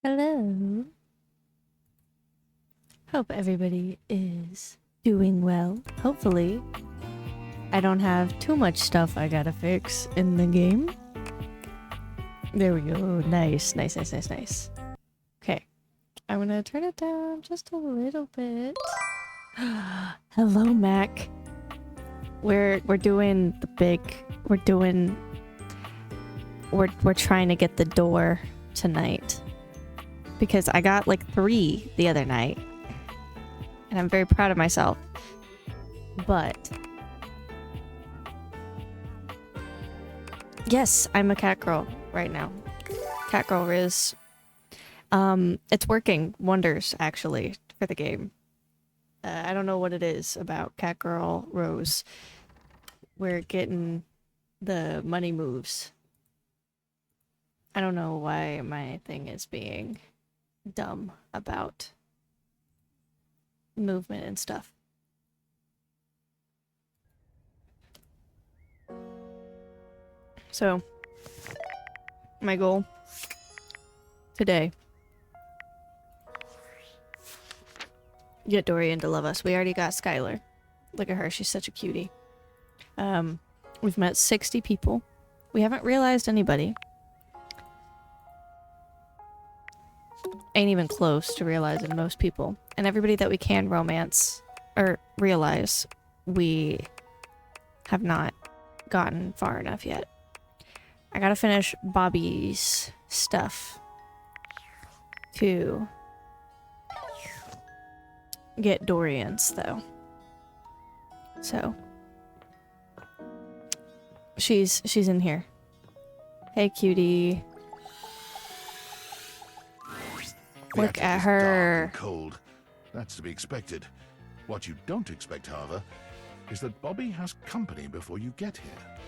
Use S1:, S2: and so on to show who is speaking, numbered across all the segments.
S1: Hello. Hope everybody is doing well. Hopefully, I don't have too much stuff I gotta fix in the game. There we go. Nice, nice, nice, nice, nice. Okay. I'm gonna turn it down just a little bit. Hello, Mac. We're doing the big. We're trying to get the door tonight. Because I got like 3 the other night. And I'm very proud of myself. But yes, I'm a cat girl right now. Cat girl Riz. It's working wonders actually for the game. I don't know what it is about cat girl Rose. We're getting the money moves. I don't know why my thing is being dumb about movement and stuff. So, my goal today, get Dorian to love us. We already got Skylar. Look at her, she's such a cutie. We've met 60 people. We haven't realized anybody. Ain't even close to realizing most people. And everybody that we can romance or realize, we have not gotten far enough yet. I gotta finish Bobby's stuff to get Dorian's though. So she's in here. Hey cutie. Look at her.
S2: Cold. That's to be expected. What you don't expect, however, is that Bobby has company before you get here.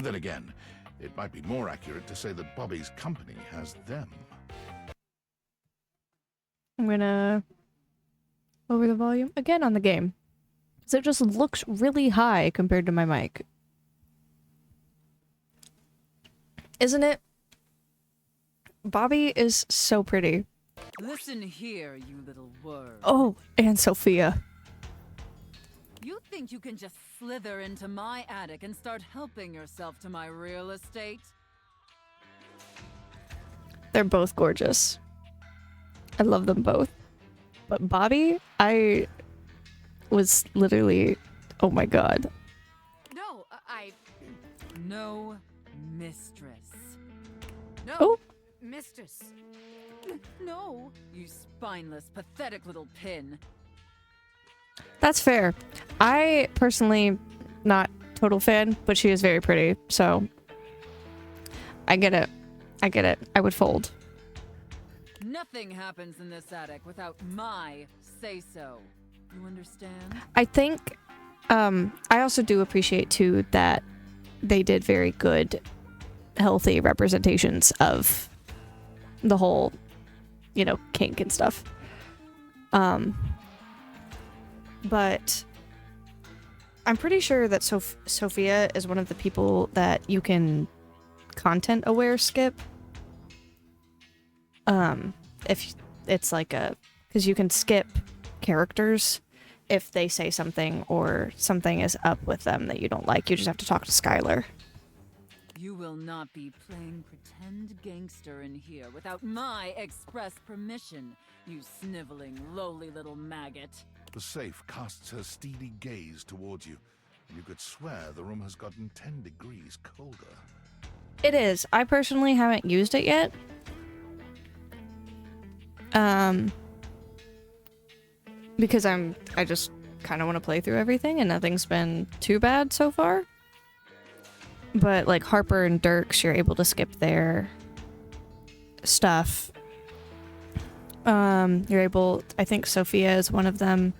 S2: Then again, it might be more accurate to say that Bobby's company has them.
S1: I'm gonna lower the volume again on the game. Because it just looks really high compared to my mic. Isn't it? Bobby is so pretty.
S3: Listen here, you little worm.
S1: Oh, and Sophia.
S3: You think you can just slither into my attic and start helping yourself to my real estate?
S1: They're both gorgeous. I love them both. But Bobby, I was literally... Oh my god.
S3: No, No, mistress. No,
S1: Oh.
S3: mistress. No, you spineless, pathetic little pin.
S1: That's fair. I personally, not total fan, but she is very pretty, so... I get it. I get it. I would fold.
S3: Nothing happens in this attic without my say-so. You understand?
S1: I think, I also do appreciate, too, that they did very good, healthy representations of the whole, you know, kink and stuff. But I'm pretty sure that Sophia is one of the people that you can content-aware skip. If it's like because you can skip characters if they say something or something is up with them that you don't like. You just have to talk to Skylar.
S3: You will not be playing pretend gangster in here without my express permission, you sniveling, lowly little maggot.
S2: The safe casts her steely gaze towards you, and you could swear the room has gotten 10 degrees colder.
S1: It is. I personally haven't used it yet. Because I just kind of want to play through everything and nothing's been too bad so far. But like Harper and Dirks, you're able to skip their stuff. You're able, I think Sophia is one of them.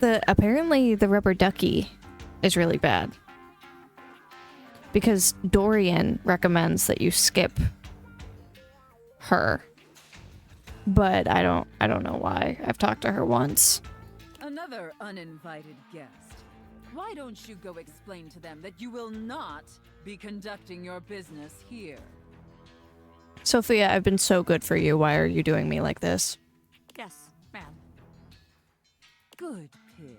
S1: Apparently the rubber ducky is really bad. Because Dorian recommends that you skip her. But I don't know why. I've talked to her once.
S3: Another uninvited guest. Why don't you go explain to them that you will not be conducting your business here?
S1: Sophia, I've been so good for you. Why are you doing me like this?
S4: Yes, ma'am.
S3: Good, Pin.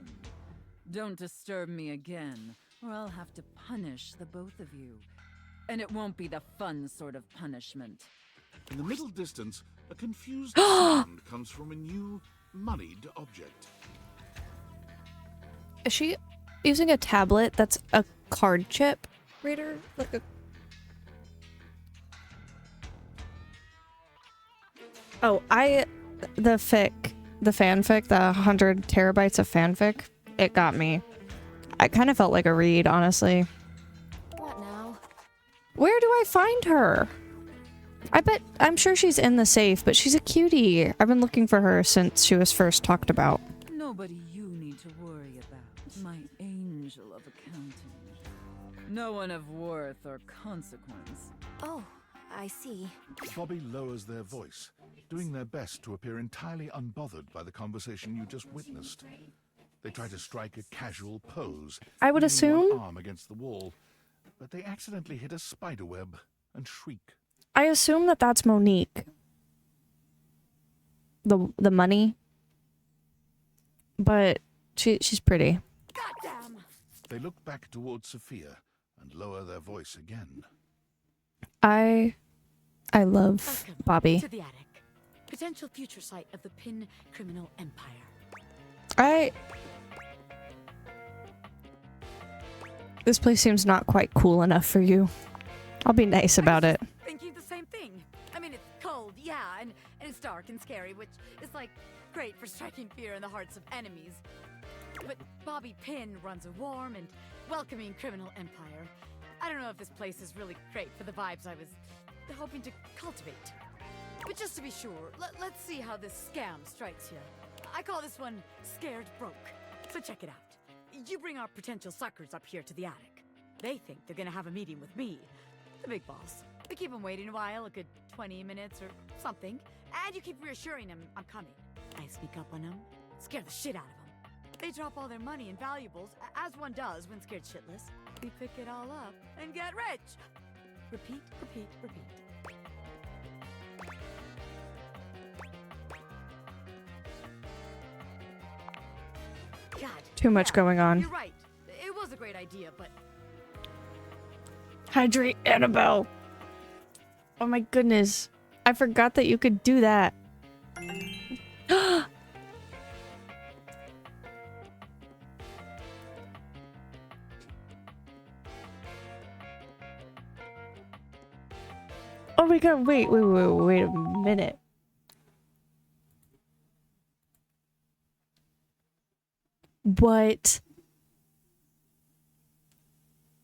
S3: Don't disturb me again, or I'll have to punish the both of you. And it won't be the fun sort of punishment.
S2: In the middle distance, a confused sound comes from a new, moneyed object.
S1: Is she using a tablet that's a card chip reader? Like a... Oh, the fanfic, the 100 terabytes of fanfic, it got me. I kind of felt like a read, honestly.
S4: What now?
S1: Where do I find her? I'm sure she's in the safe, but she's a cutie. I've been looking for her since she was first talked about.
S3: Nobody you need to worry about, my angel of accounting. No one of worth or consequence.
S4: Oh, I see.
S2: Bobby lowers their voice, doing their best to appear entirely unbothered by the conversation you just witnessed. They try to strike a casual pose,
S1: I would
S2: leaning
S1: assume...
S2: one arm against the wall, but they accidentally hit a spiderweb and shriek.
S1: I assume that that's Monique. The money. But she's pretty.
S4: Goddamn!
S2: They look back towards Sophia and lower their voice again.
S1: I love
S4: Welcome
S1: Bobby.
S4: to the attic. Potential future site of the Pin criminal empire.
S1: This place seems not quite cool enough for you. I'll be nice about it.
S4: Thinking the same thing. I mean, it's cold, yeah, and it's dark and scary, which is like great for striking fear in the hearts of enemies. But Bobby Pin runs a warm and welcoming criminal empire. I don't know if this place is really great for the vibes I was hoping to cultivate. But just to be sure, let's see how this scam strikes you. I call this one Scared Broke. So check it out. You bring our potential suckers up here to the attic. They think they're gonna have a meeting with me, the big boss. We keep them waiting a while, a good 20 minutes or something, and you keep reassuring them I'm coming. I sneak up on them, scare the shit out of them. They drop all their money and valuables, as one does when scared shitless. We pick it all up and get rich. Repeat, repeat, repeat. God,
S1: Too much going on.
S4: You're right. It was a great idea, but
S1: Hydrate Annabelle. Oh my goodness. I forgot that you could do that. Oh my god, wait a minute. What?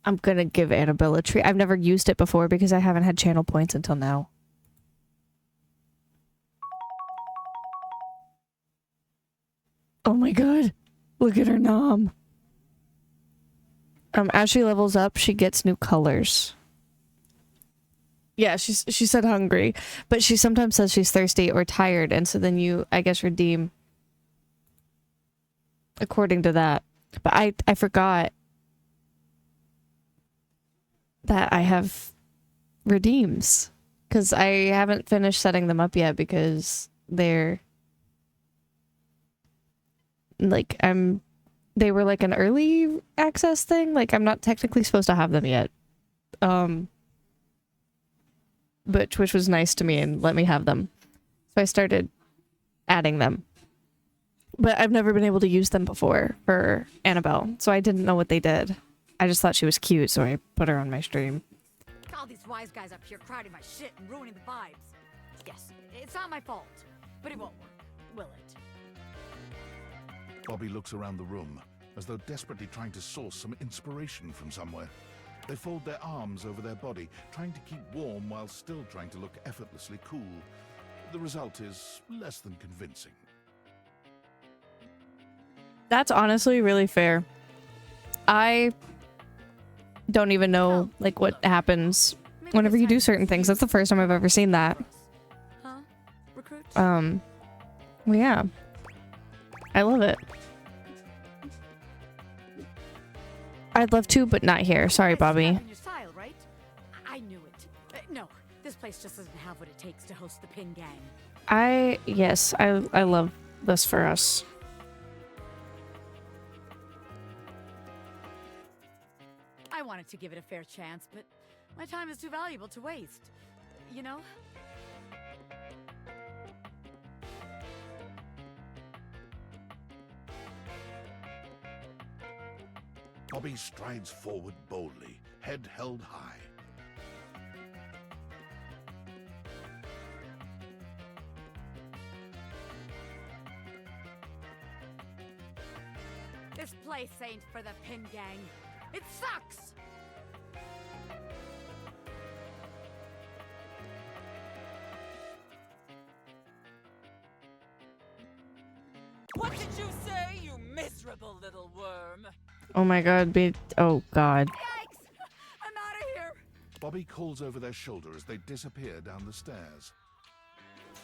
S1: I'm gonna give Annabelle a treat. I've never used it before because I haven't had channel points until now. Oh my god. Look at her nom. As she levels up, she gets new colors. Yeah, she said hungry, but she sometimes says she's thirsty or tired, and so then you, I guess, redeem according to that. But I forgot that I have redeems because I haven't finished setting them up yet because they're like they were like an early access thing. Like I'm not technically supposed to have them yet. But Twitch was nice to me and let me have them. So I started adding them. But I've never been able to use them before for Annabelle. So I didn't know what they did. I just thought she was cute, so I put her on my stream.
S4: all these wise guys up here crowding my shit and ruining the vibes. Yes, it's not my fault, but it won't work, will it?
S2: Bobby looks around the room, as though desperately trying to source some inspiration from somewhere. They fold their arms over their body, trying to keep warm while still trying to look effortlessly cool. The result is less than convincing.
S1: That's honestly really fair. I don't even know like what happens whenever you do certain things. That's the first time I've ever seen that.
S4: Huh? Recruits?
S1: Well, yeah. I love it. I'd love to, but not here. Sorry, Bobby.
S4: Your style, right? I knew it. No, This place just doesn't have what it takes to host the Pin Gang.
S1: Yes, I love this for us.
S4: I wanted to give it a fair chance, but my time is too valuable to waste. You know?
S2: Bobby strides forward boldly, head held high.
S4: This place ain't for the Pin Gang. It sucks!
S3: What did you say, you miserable little worm?
S1: Oh my god, oh god.
S4: Yikes! I'm out of here!
S2: Bobby calls over their shoulder as they disappear down the stairs.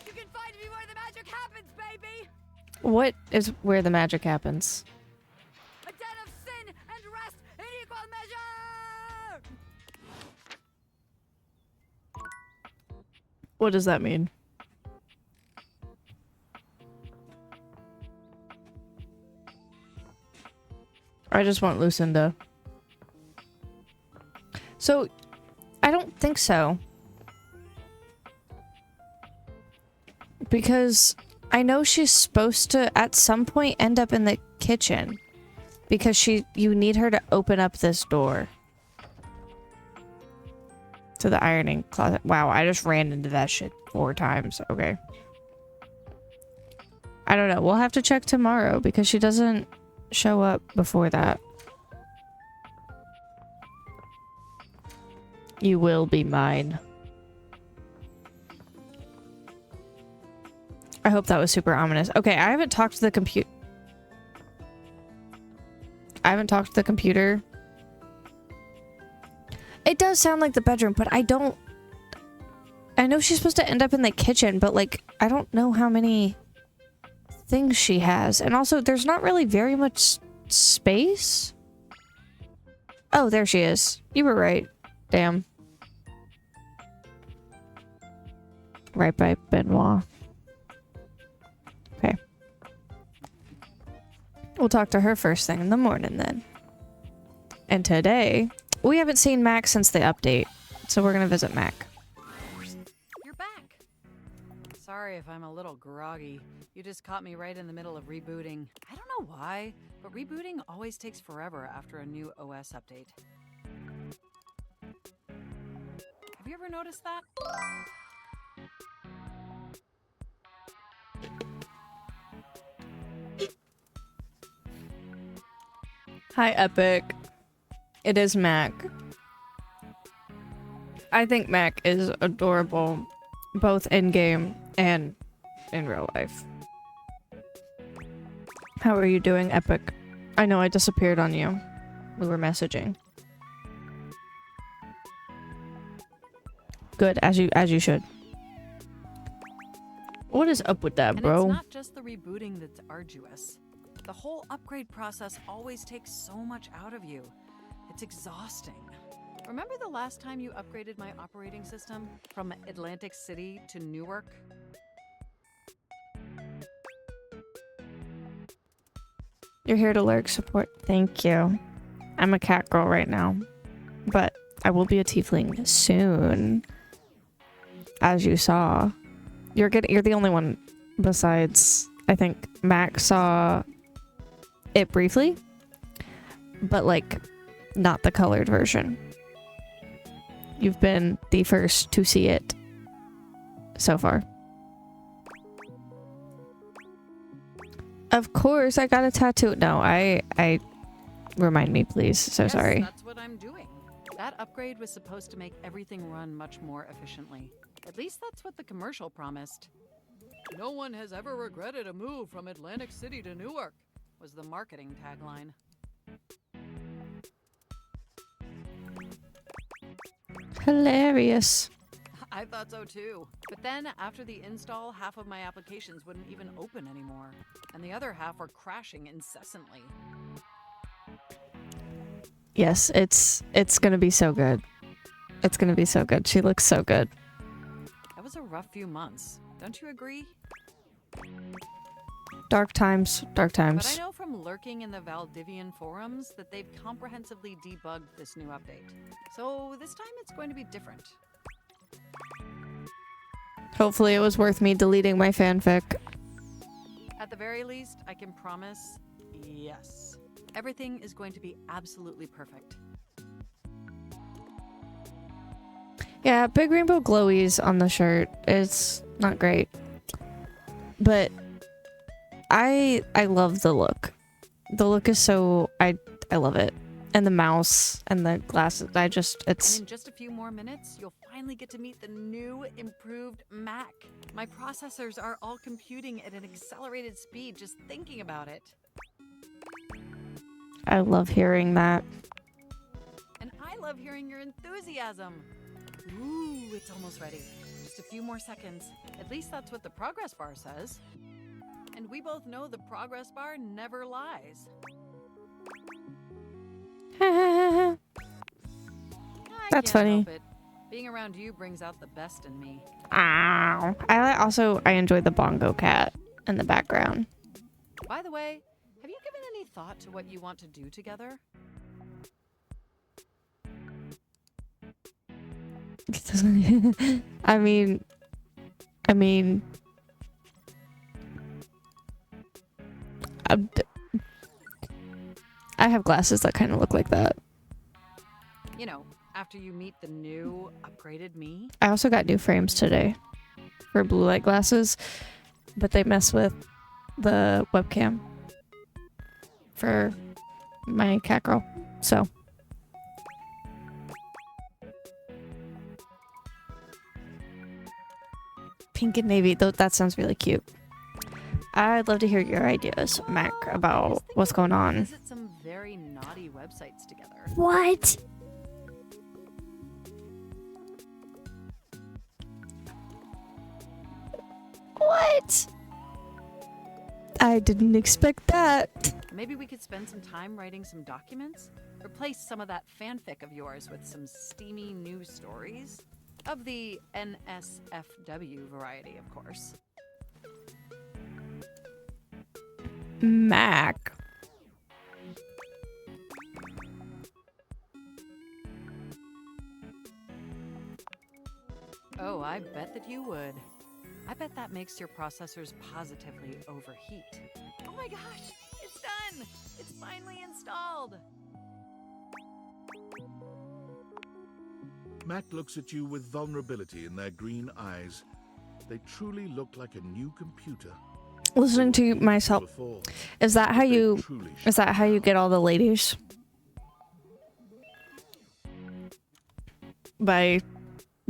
S4: You can find me where the magic happens, baby!
S1: What is where the magic happens?
S4: A den of sin and rest in equal measure!
S1: What does that mean? I just want Lucinda. So, I don't think so. Because I know she's supposed to, at some point, end up in the kitchen. Because you need her to open up this door. To the ironing closet. Wow, I just ran into that shit 4 times. Okay. I don't know. We'll have to check tomorrow because she doesn't show up before that. You will be mine. I hope that was super ominous. Okay, I haven't talked to the computer. It does sound like the bedroom, but I don't... I know she's supposed to end up in the kitchen, but like, I don't know how many things she has. And also, there's not really very much space. Oh, there she is. You were right. Damn. Right by Benoit. Okay. We'll talk to her first thing in the morning then. And today, we haven't seen Mac since the update, so we're gonna visit Mac.
S5: You're back. Sorry if I'm a little groggy. You just caught me right in the middle of rebooting. I don't know why, but rebooting always takes forever after a new OS update. Have you ever noticed that?
S1: Hi, Epic. It is Mac. I think Mac is adorable, both in-game and in real life. How are you doing, Epic? I know I disappeared on you. We were messaging. Good, as you should. What is up with that, bro?
S5: And it's not just the rebooting that's arduous. The whole upgrade process always takes so much out of you. It's exhausting. Remember the last time you upgraded my operating system from Atlantic City to Newark?
S1: You're here to lurk support. Thank you. I'm a cat girl right now, but I will be a tiefling soon. As you saw, you're the only one besides, I think, Mac saw it briefly, but like not the colored version. You've been the first to see it so far. Of course, I got a tattoo. No, I remind me, please. So
S5: Yes,
S1: sorry.
S5: That's what I'm doing. That upgrade was supposed to make everything run much more efficiently. At least that's what the commercial promised. No one has ever regretted a move from Atlantic City to Newark, was the marketing tagline.
S1: Hilarious.
S5: I thought so too. But then, after the install, half of my applications wouldn't even open anymore, and the other half were crashing incessantly.
S1: Yes, it's gonna be so good. It's gonna be so good. She looks so good.
S5: was a rough few months. Don't you agree?
S1: Dark times, dark
S5: But I
S1: times.
S5: know from lurking in the Valdivian forums that they've comprehensively debugged this new update. So this time it's going to be different.
S1: Hopefully it was worth me deleting my fanfic.
S5: At the very least, I can promise, yes. Everything is going to be absolutely perfect.
S1: Yeah, big rainbow glowies on the shirt. It's not great. But I love the look. The look is so I love it. And the mouse and the glasses.
S5: And
S1: it's
S5: in just a few more minutes, you'll finally get to meet the new, improved Mac. My processors are all computing at an accelerated speed just thinking about it.
S1: I love hearing that.
S5: And I love hearing your enthusiasm. Ooh, it's almost ready. Just a few more seconds. At least that's what the progress bar says. And we both know the progress bar never lies. I
S1: That's
S5: can't
S1: funny.
S5: help it. Being around you brings out the best in me.
S1: Ow. I enjoy the bongo cat in the background.
S5: By the way, have you given any thought to what you want to do together?
S1: I mean I have glasses that kind of look like that.
S5: You know, after you meet the new, upgraded me?
S1: I also got new frames today for blue light glasses, but they mess with the webcam for my cat girl. So pink and navy, though, that sounds really cute. I'd love to hear your ideas, Mac, about what's going on.
S5: Visit some very naughty websites together.
S1: What? What? I didn't expect that.
S5: Maybe we could spend some time writing some documents? Replace some of that fanfic of yours with some steamy news stories? Of the NSFW variety, of course.
S1: Mac.
S5: Oh, I bet that you would. I bet that makes your processors positively overheat. Oh my gosh, it's done! It's finally installed!
S2: Mac looks at you with vulnerability in their green eyes. They truly look like a new computer.
S1: Listening to myself.
S2: Before,
S1: Is that how
S2: they
S1: you
S2: truly
S1: is that how you get all the ladies? By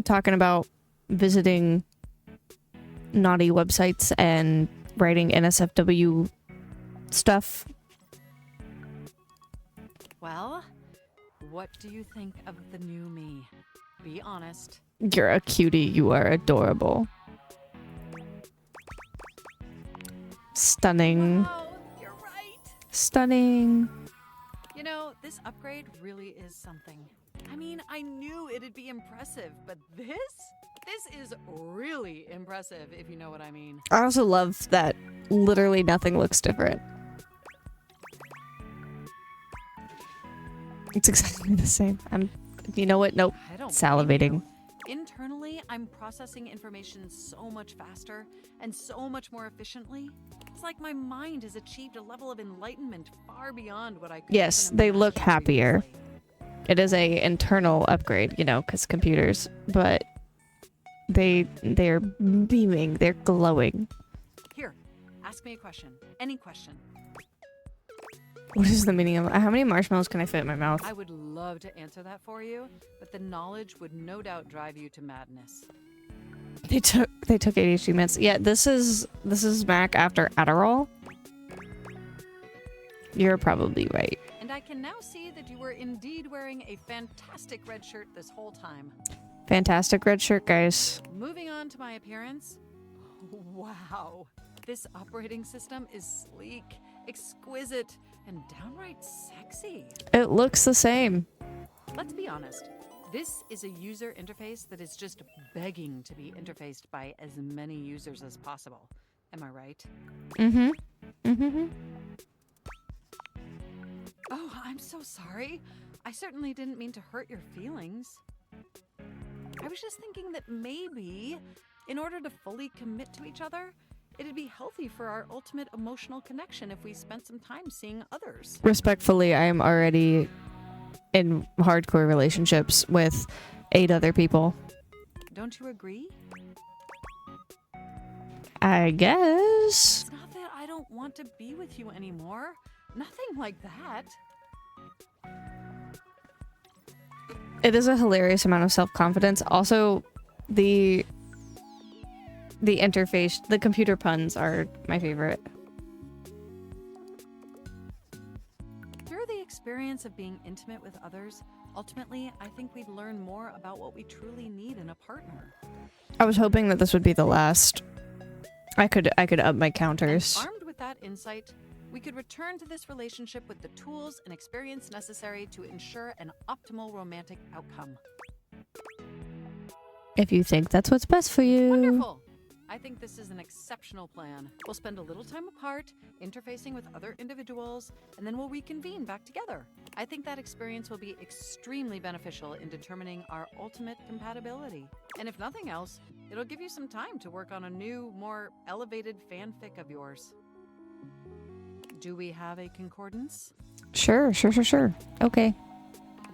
S1: talking about visiting naughty websites and writing NSFW stuff?
S5: Well, what do you think of the new me? Be honest.
S1: You're a cutie. You are adorable. Stunning.
S5: Wow, you're right!
S1: Stunning.
S5: You know, this upgrade really is something. I mean, I knew it'd be impressive, but this is really impressive, if you know what I mean.
S1: I also love that literally nothing looks different. It's exactly the same. You know what? Nope.
S5: I don't
S1: Salivating.
S5: blame you. Internally, I'm processing information so much faster and so much more efficiently. It's like my mind has achieved a level of enlightenment far beyond what I could
S1: Yes,
S5: even
S1: they look
S5: imagine
S1: happier.
S5: previously.
S1: It is a internal upgrade, you know, because computers, but they're beaming, they're glowing.
S5: Here, ask me a question. Any question.
S1: What is the meaning of how many marshmallows can I fit in my mouth?
S5: I would love to answer that for you, but the knowledge would no doubt drive you to madness.
S1: They took ADHD meds. Yeah, this is Mac after Adderall. You're probably right.
S5: And I can now see that you were indeed wearing a fantastic red shirt this whole time.
S1: Fantastic red shirt, guys.
S5: Moving on to my appearance. Wow. This operating system is sleek, exquisite, and downright sexy.
S1: It looks the same.
S5: Let's be honest. This is a user interface that is just begging to be interfaced by as many users as possible. Am I right?
S1: Mm-hmm. Mm-hmm.
S5: Oh, I'm so sorry. I certainly didn't mean to hurt your feelings. I was just thinking that maybe, in order to fully commit to each other, it'd be healthy for our ultimate emotional connection if we spent some time seeing others.
S1: Respectfully, I am already in hardcore relationships with 8 other people.
S5: Don't you agree?
S1: I guess.
S5: It's not that I don't want to be with you anymore. Nothing like that.
S1: It is a hilarious amount of self-confidence. Also, the interface, the computer puns are my favorite.
S5: Through the experience of being intimate with others, ultimately, I think we'd learn more about what we truly need in a partner.
S1: I was hoping that this would be the last. I could up my counters.
S5: And armed with that insight, we could return to this relationship with the tools and experience necessary to ensure an optimal romantic outcome.
S1: If you think that's what's best for you.
S5: Wonderful! I think this is an exceptional plan. We'll spend a little time apart, interfacing with other individuals, and then we'll reconvene back together. I think that experience will be extremely beneficial in determining our ultimate compatibility. And if nothing else, it'll give you some time to work on a new, more elevated fanfic of yours. Do we have a concordance?
S1: Sure. Okay.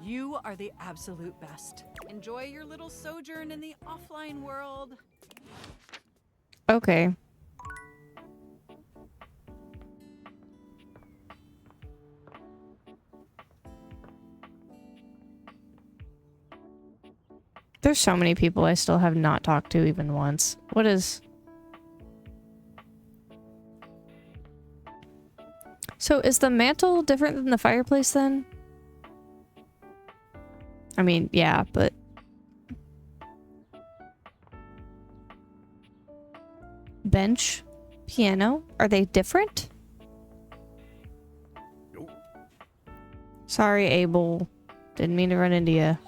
S5: You are the absolute best. Enjoy your little sojourn in the offline world.
S1: Okay. There's so many people I still have not talked to even once. What is... So is the mantle different than the fireplace then? I mean, yeah, but... Bench? Piano? Are they different?
S2: Nope.
S1: Sorry, Abel. Didn't mean to run into you.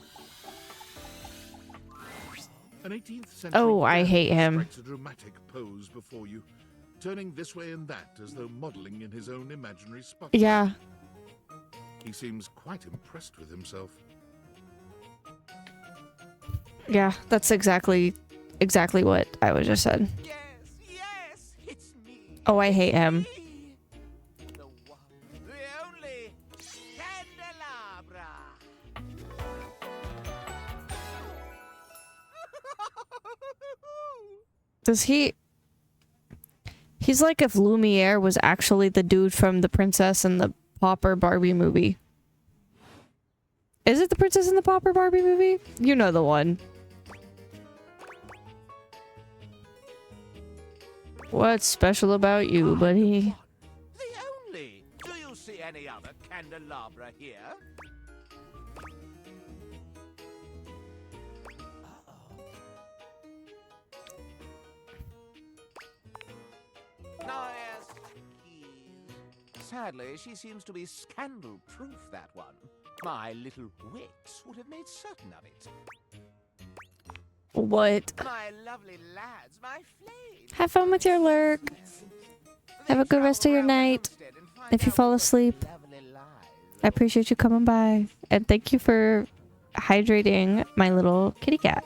S2: An 18th century
S1: Oh, I
S2: dandy
S1: hate him.
S2: strikes a dramatic pose before you, turning this way and that as though modeling in his own imaginary spotlight.
S1: Yeah.
S2: He seems quite impressed with himself.
S1: Yeah, that's exactly what I was just said.
S6: Yes, it's me.
S1: Oh, I hate him.
S6: Me. The one, the only candelabra.
S1: Does he... He's like if Lumiere was actually the dude from The Princess and the Pauper Barbie movie. Is it The Princess and the Pauper Barbie movie? You know the one. What's special about you, buddy?
S6: The only. Do you see any other candelabra here? Oh, yes. Keys. Sadly, she seems to be scandal-proof, that one. My little wits would have made certain of it.
S1: What?
S6: My lovely lads, my flames.
S1: Have fun with your lurk. Have a good rest of your night. If you fall asleep, I appreciate you coming by. And thank you for hydrating my little kitty cat.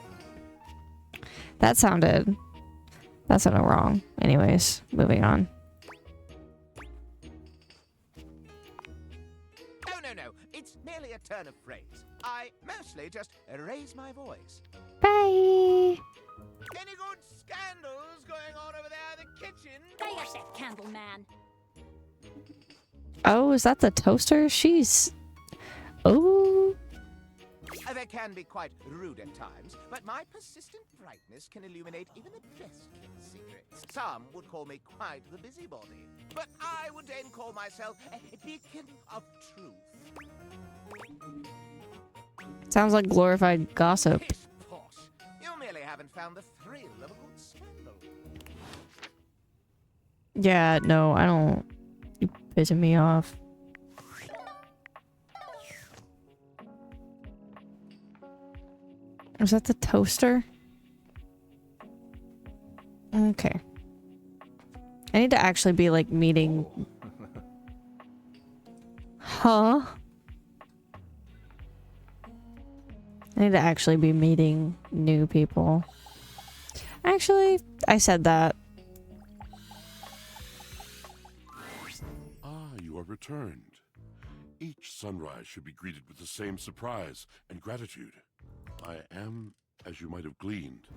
S1: That sounded wrong. Anyways, moving on.
S6: No. It's merely a turn of phrase. I mostly just raise my voice.
S1: Bye.
S6: Any good scandals going on over there in the kitchen?
S4: Stay yourself, candle man.
S1: Oh, is that the toaster? She's... Oh.
S6: They can be quite rude at times, but my persistent brightness can illuminate even the best kept secrets. Some would call me quite the busybody, but I would then call myself a beacon of truth.
S1: Sounds like glorified gossip.
S6: Pish posh. You merely haven't found the thrill of a good scandal.
S1: Yeah, no, I don't... You're pissing me off. Is that the toaster? Okay. I need to actually be like meeting. Huh? I need to actually be meeting new people. Actually, I said that.
S7: Ah, you are returned. Each sunrise should be greeted with the same surprise and gratitude. I am, as you might have gleaned,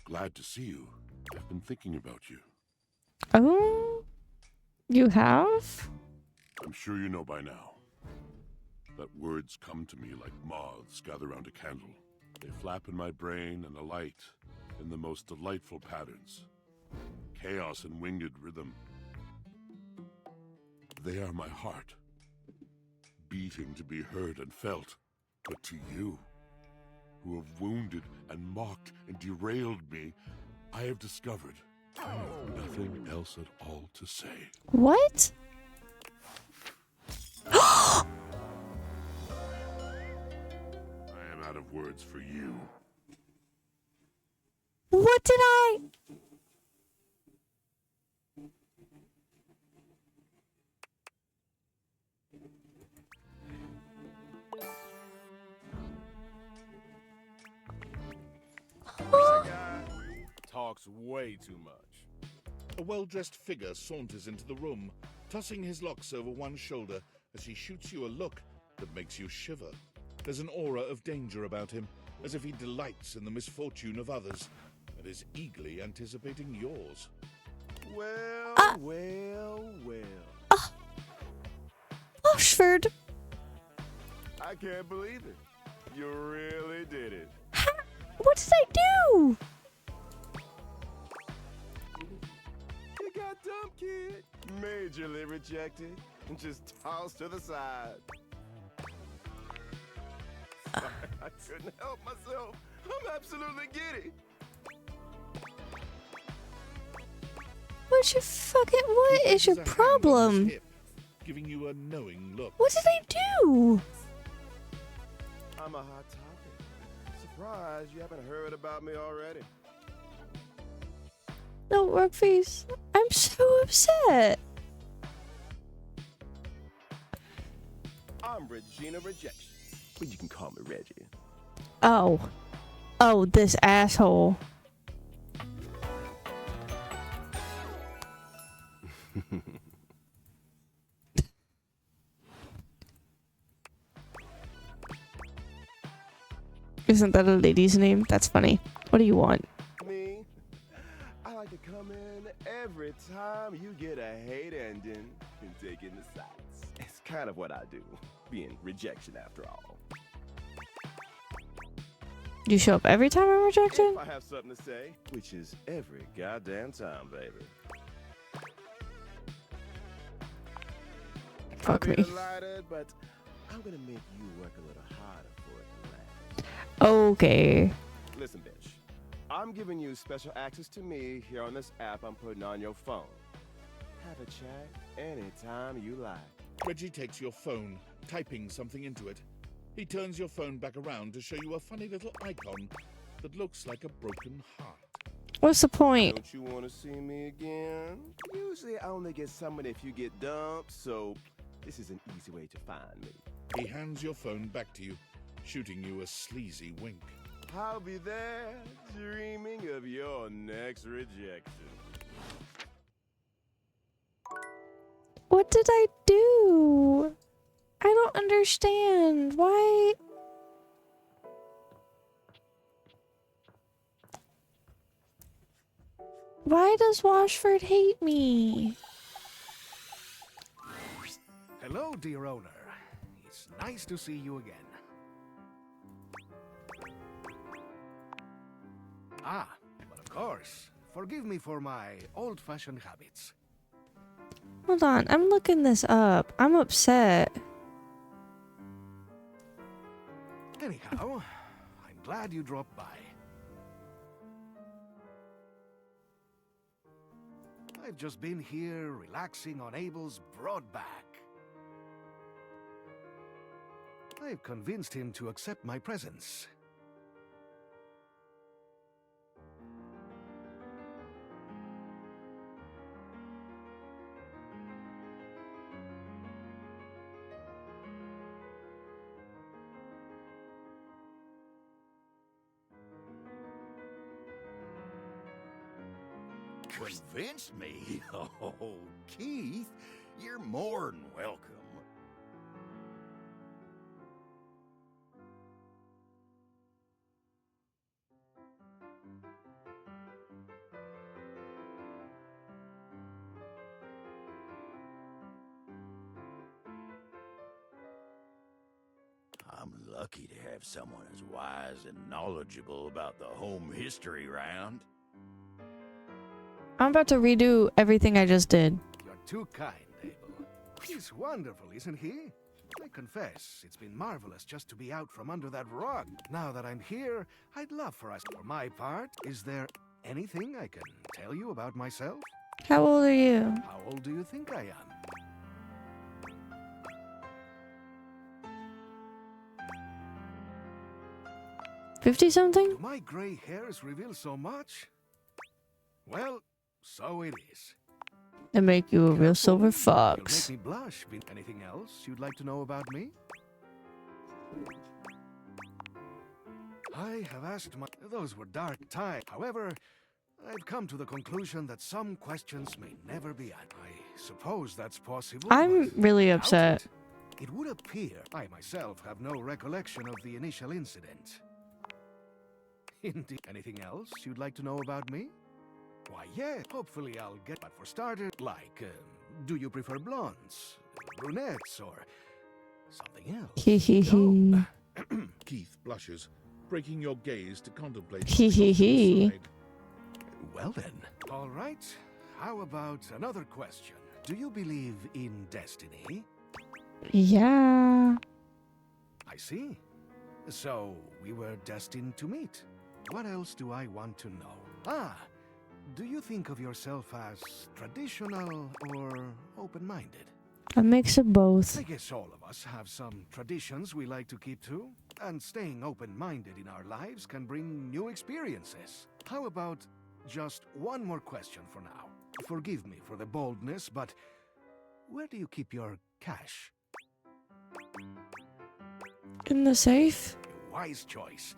S7: glad to see you. I've been thinking about you.
S1: Oh, you have?
S7: I'm sure you know by now that words come to me like moths gather round a candle. They flap in my brain and alight in the most delightful patterns. Chaos and winged rhythm. They are my heart, beating to be heard and felt. But to you, who have wounded and mocked and derailed me, I have discovered I have nothing else at all to say.
S1: What?
S7: I am out of words for you.
S1: What did I?
S8: Talks way too much.
S2: A well-dressed figure saunters into the room, tossing his locks over one shoulder as he shoots you a look that makes you shiver. There's an aura of danger about him, as if he delights in the misfortune of others and is eagerly anticipating yours.
S8: Well, well.
S1: Oxford.
S8: I can't believe it. You really did it.
S1: What did I do?
S8: You got dumb, kid. Majorly rejected and just tossed to the side. Sorry, I couldn't help myself. I'm absolutely giddy.
S1: What is your
S2: Places a hand on his
S1: problem?
S2: hip, giving you a knowing look.
S1: What did I do?
S8: I'm a hot topic. Surprised you haven't heard about me already.
S1: No, work face. I'm so upset.
S8: I'm Regina Rejection, but you can call me Reggie.
S1: Oh. Oh, this asshole. Isn't that a lady's name? That's funny. What do you want?
S8: Me? I like to come in every time you get a hate ending and take in the sights. It's kind of what I do, being rejection after all.
S1: You show up every time I'm rejected?
S8: If I have something to say, which is every goddamn time, baby.
S1: Fuck
S8: I'm
S1: me.
S8: delighted, but I'm gonna make you work a little harder for it to last.
S1: Okay.
S8: Listen, bitch. I'm giving you special access to me here on this app I'm putting on your phone. Have a chat anytime you like.
S2: Reggie takes your phone, typing something into it. He turns your phone back around to show you a funny little icon that looks like a broken heart.
S1: What's the point?
S8: Don't you want to see me again? Usually I only get summoned if you get dumped, so this is an easy way to find me.
S2: He hands your phone back to you, shooting you a sleazy wink.
S8: I'll be there, dreaming of your next rejection.
S1: What did I do? I don't understand. Why? Why does Washford hate me?
S9: Hello, dear owner. It's nice to see you again. Ah, but of course, forgive me for my old-fashioned habits.
S1: Hold on, I'm looking this up. I'm upset.
S9: Anyhow, I'm glad you dropped by. I've just been here relaxing on Abel's broad back. I've convinced him to accept my presence.
S10: Convinced me? Oh, Keith, you're more than welcome. I'm lucky to have someone as wise and knowledgeable about the home history round.
S1: I'm about to redo everything I just did.
S9: You're too kind, Abel. He's wonderful, isn't he? I confess, it's been marvelous just to be out from under that rock. Now that I'm here, I'd love for us. For my part, is there anything I can tell you about myself?
S1: How old are you?
S9: How old do you think I am?
S1: $50-something?
S9: Do my gray hairs reveal so much? Well, so it is.
S1: They make you a real silver
S9: You'll
S1: fox.
S9: make me blush. Anything else you'd like to know about me? I have asked my... Those were dark times. However, I've come to the conclusion that some questions may never be answered. I suppose that's possible.
S1: I'm
S9: but
S1: really
S9: I doubt
S1: upset.
S9: It would appear I myself have no recollection of the initial incident. Indeed. Anything else you'd like to know about me? Why, yeah, hopefully I'll get... But for starters, like, do you prefer blondes, brunettes, or something else?
S1: Hee hee hee.
S2: Keith blushes, breaking your gaze to contemplate.
S1: Hee hee hee.
S2: side.
S9: Well then. All right. How about another question? Do you believe in destiny?
S1: Yeah.
S9: I see. So, we were destined to meet. What else do I want to know? Ah, do you think of yourself as traditional or open-minded?
S1: A mix of both.
S9: I guess all of us have some traditions we like to keep to, and staying open-minded in our lives can bring new experiences. How about just one more question for now? Forgive me for the boldness, but where do you keep your cash?
S1: In the safe?
S9: Wise choice.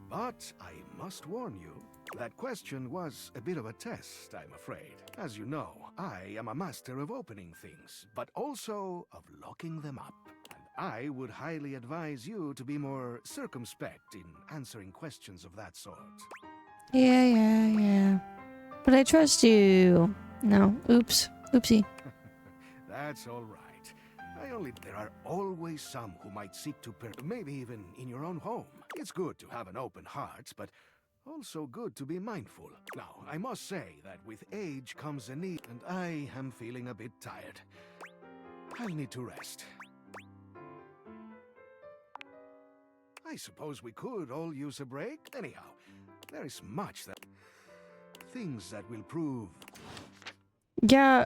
S9: But I must warn you, that question was a bit of a test, I'm afraid. As you know, I am a master of opening things, but also of locking them up. And I would highly advise you to be more circumspect in answering questions of that sort.
S1: Yeah. But I trust you. No. Oops. Oopsie.
S9: That's all right. There are always some who might seek to maybe even in your own home. It's good to have an open heart, but also good to be mindful. Now, I must say that with age comes a need, and I am feeling a bit tired. I'll need to rest. I suppose we could all use a break. Anyhow, there is much that... things that will prove...
S1: Yeah.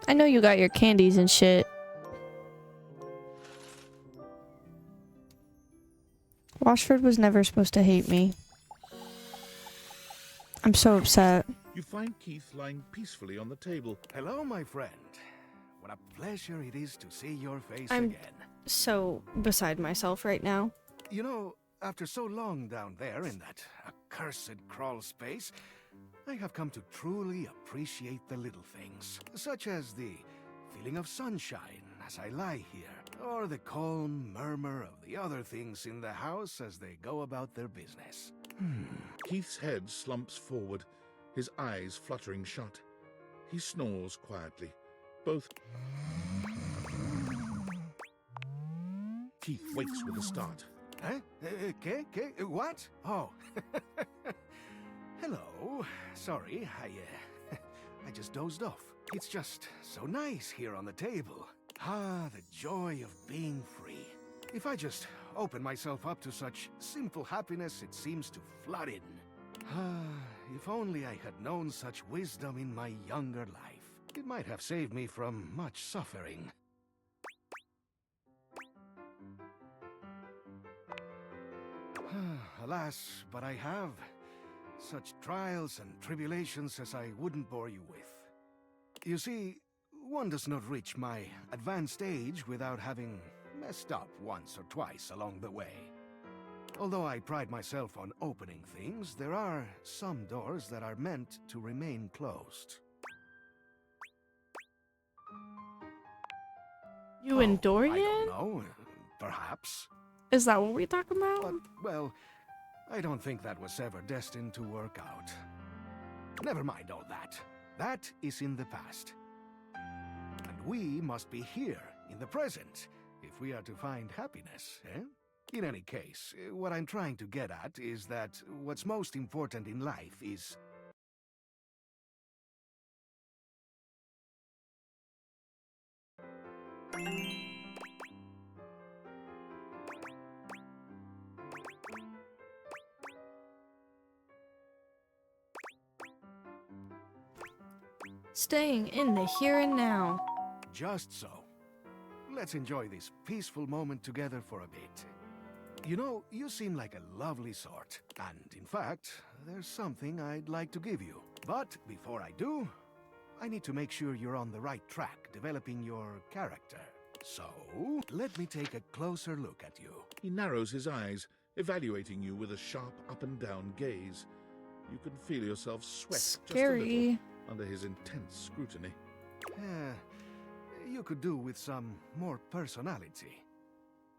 S1: I know you got your candies and shit. Washford was never supposed to hate me. I'm so upset.
S2: You find Keith lying peacefully on the table.
S9: Hello, my friend. What a pleasure it is to see your face
S1: I'm
S9: again.
S1: so beside myself right now.
S9: You know, after so long down there in that accursed crawl space, I have come to truly appreciate the little things, such as the feeling of sunshine as I lie here, or the calm murmur of the other things in the house as they go about their business.
S2: Keith's head slumps forward, his eyes fluttering shut. He snores quietly. Both... Keith wakes with a start.
S9: Huh? What? Oh. Hello. Sorry, I just dozed off. It's just so nice here on the table. Ah, the joy of being free. If I just open myself up to such simple happiness, it seems to flood in. Ah, if only I had known such wisdom in my younger life. It might have saved me from much suffering. Alas, but I have such trials and tribulations as I wouldn't bore you with. You see, one does not reach my advanced age without having messed up once or twice along the way. Although I pride myself on opening things, there are some doors that are meant to remain closed.
S1: You
S9: Oh,
S1: and
S9: I
S1: Dorian?
S9: don't know. Perhaps.
S1: Is that what we're talking about?
S9: But, well, I don't think that was ever destined to work out. Never mind all that. That is in the past. And we must be here, in the present, if we are to find happiness, eh? In any case, what I'm trying to get at is that what's most important in life is...
S1: Staying in the here and now.
S9: Just so. Let's enjoy this peaceful moment together for a bit. You know, you seem like a lovely sort. And in fact, there's something I'd like to give you. But before I do, I need to make sure you're on the right track developing your character. So, let me take a closer look at you.
S2: He narrows his eyes, evaluating you with a sharp up-and-down gaze. You can feel yourself sweat just a little
S1: Scary.
S2: under his intense scrutiny.
S9: You could do with some more personality.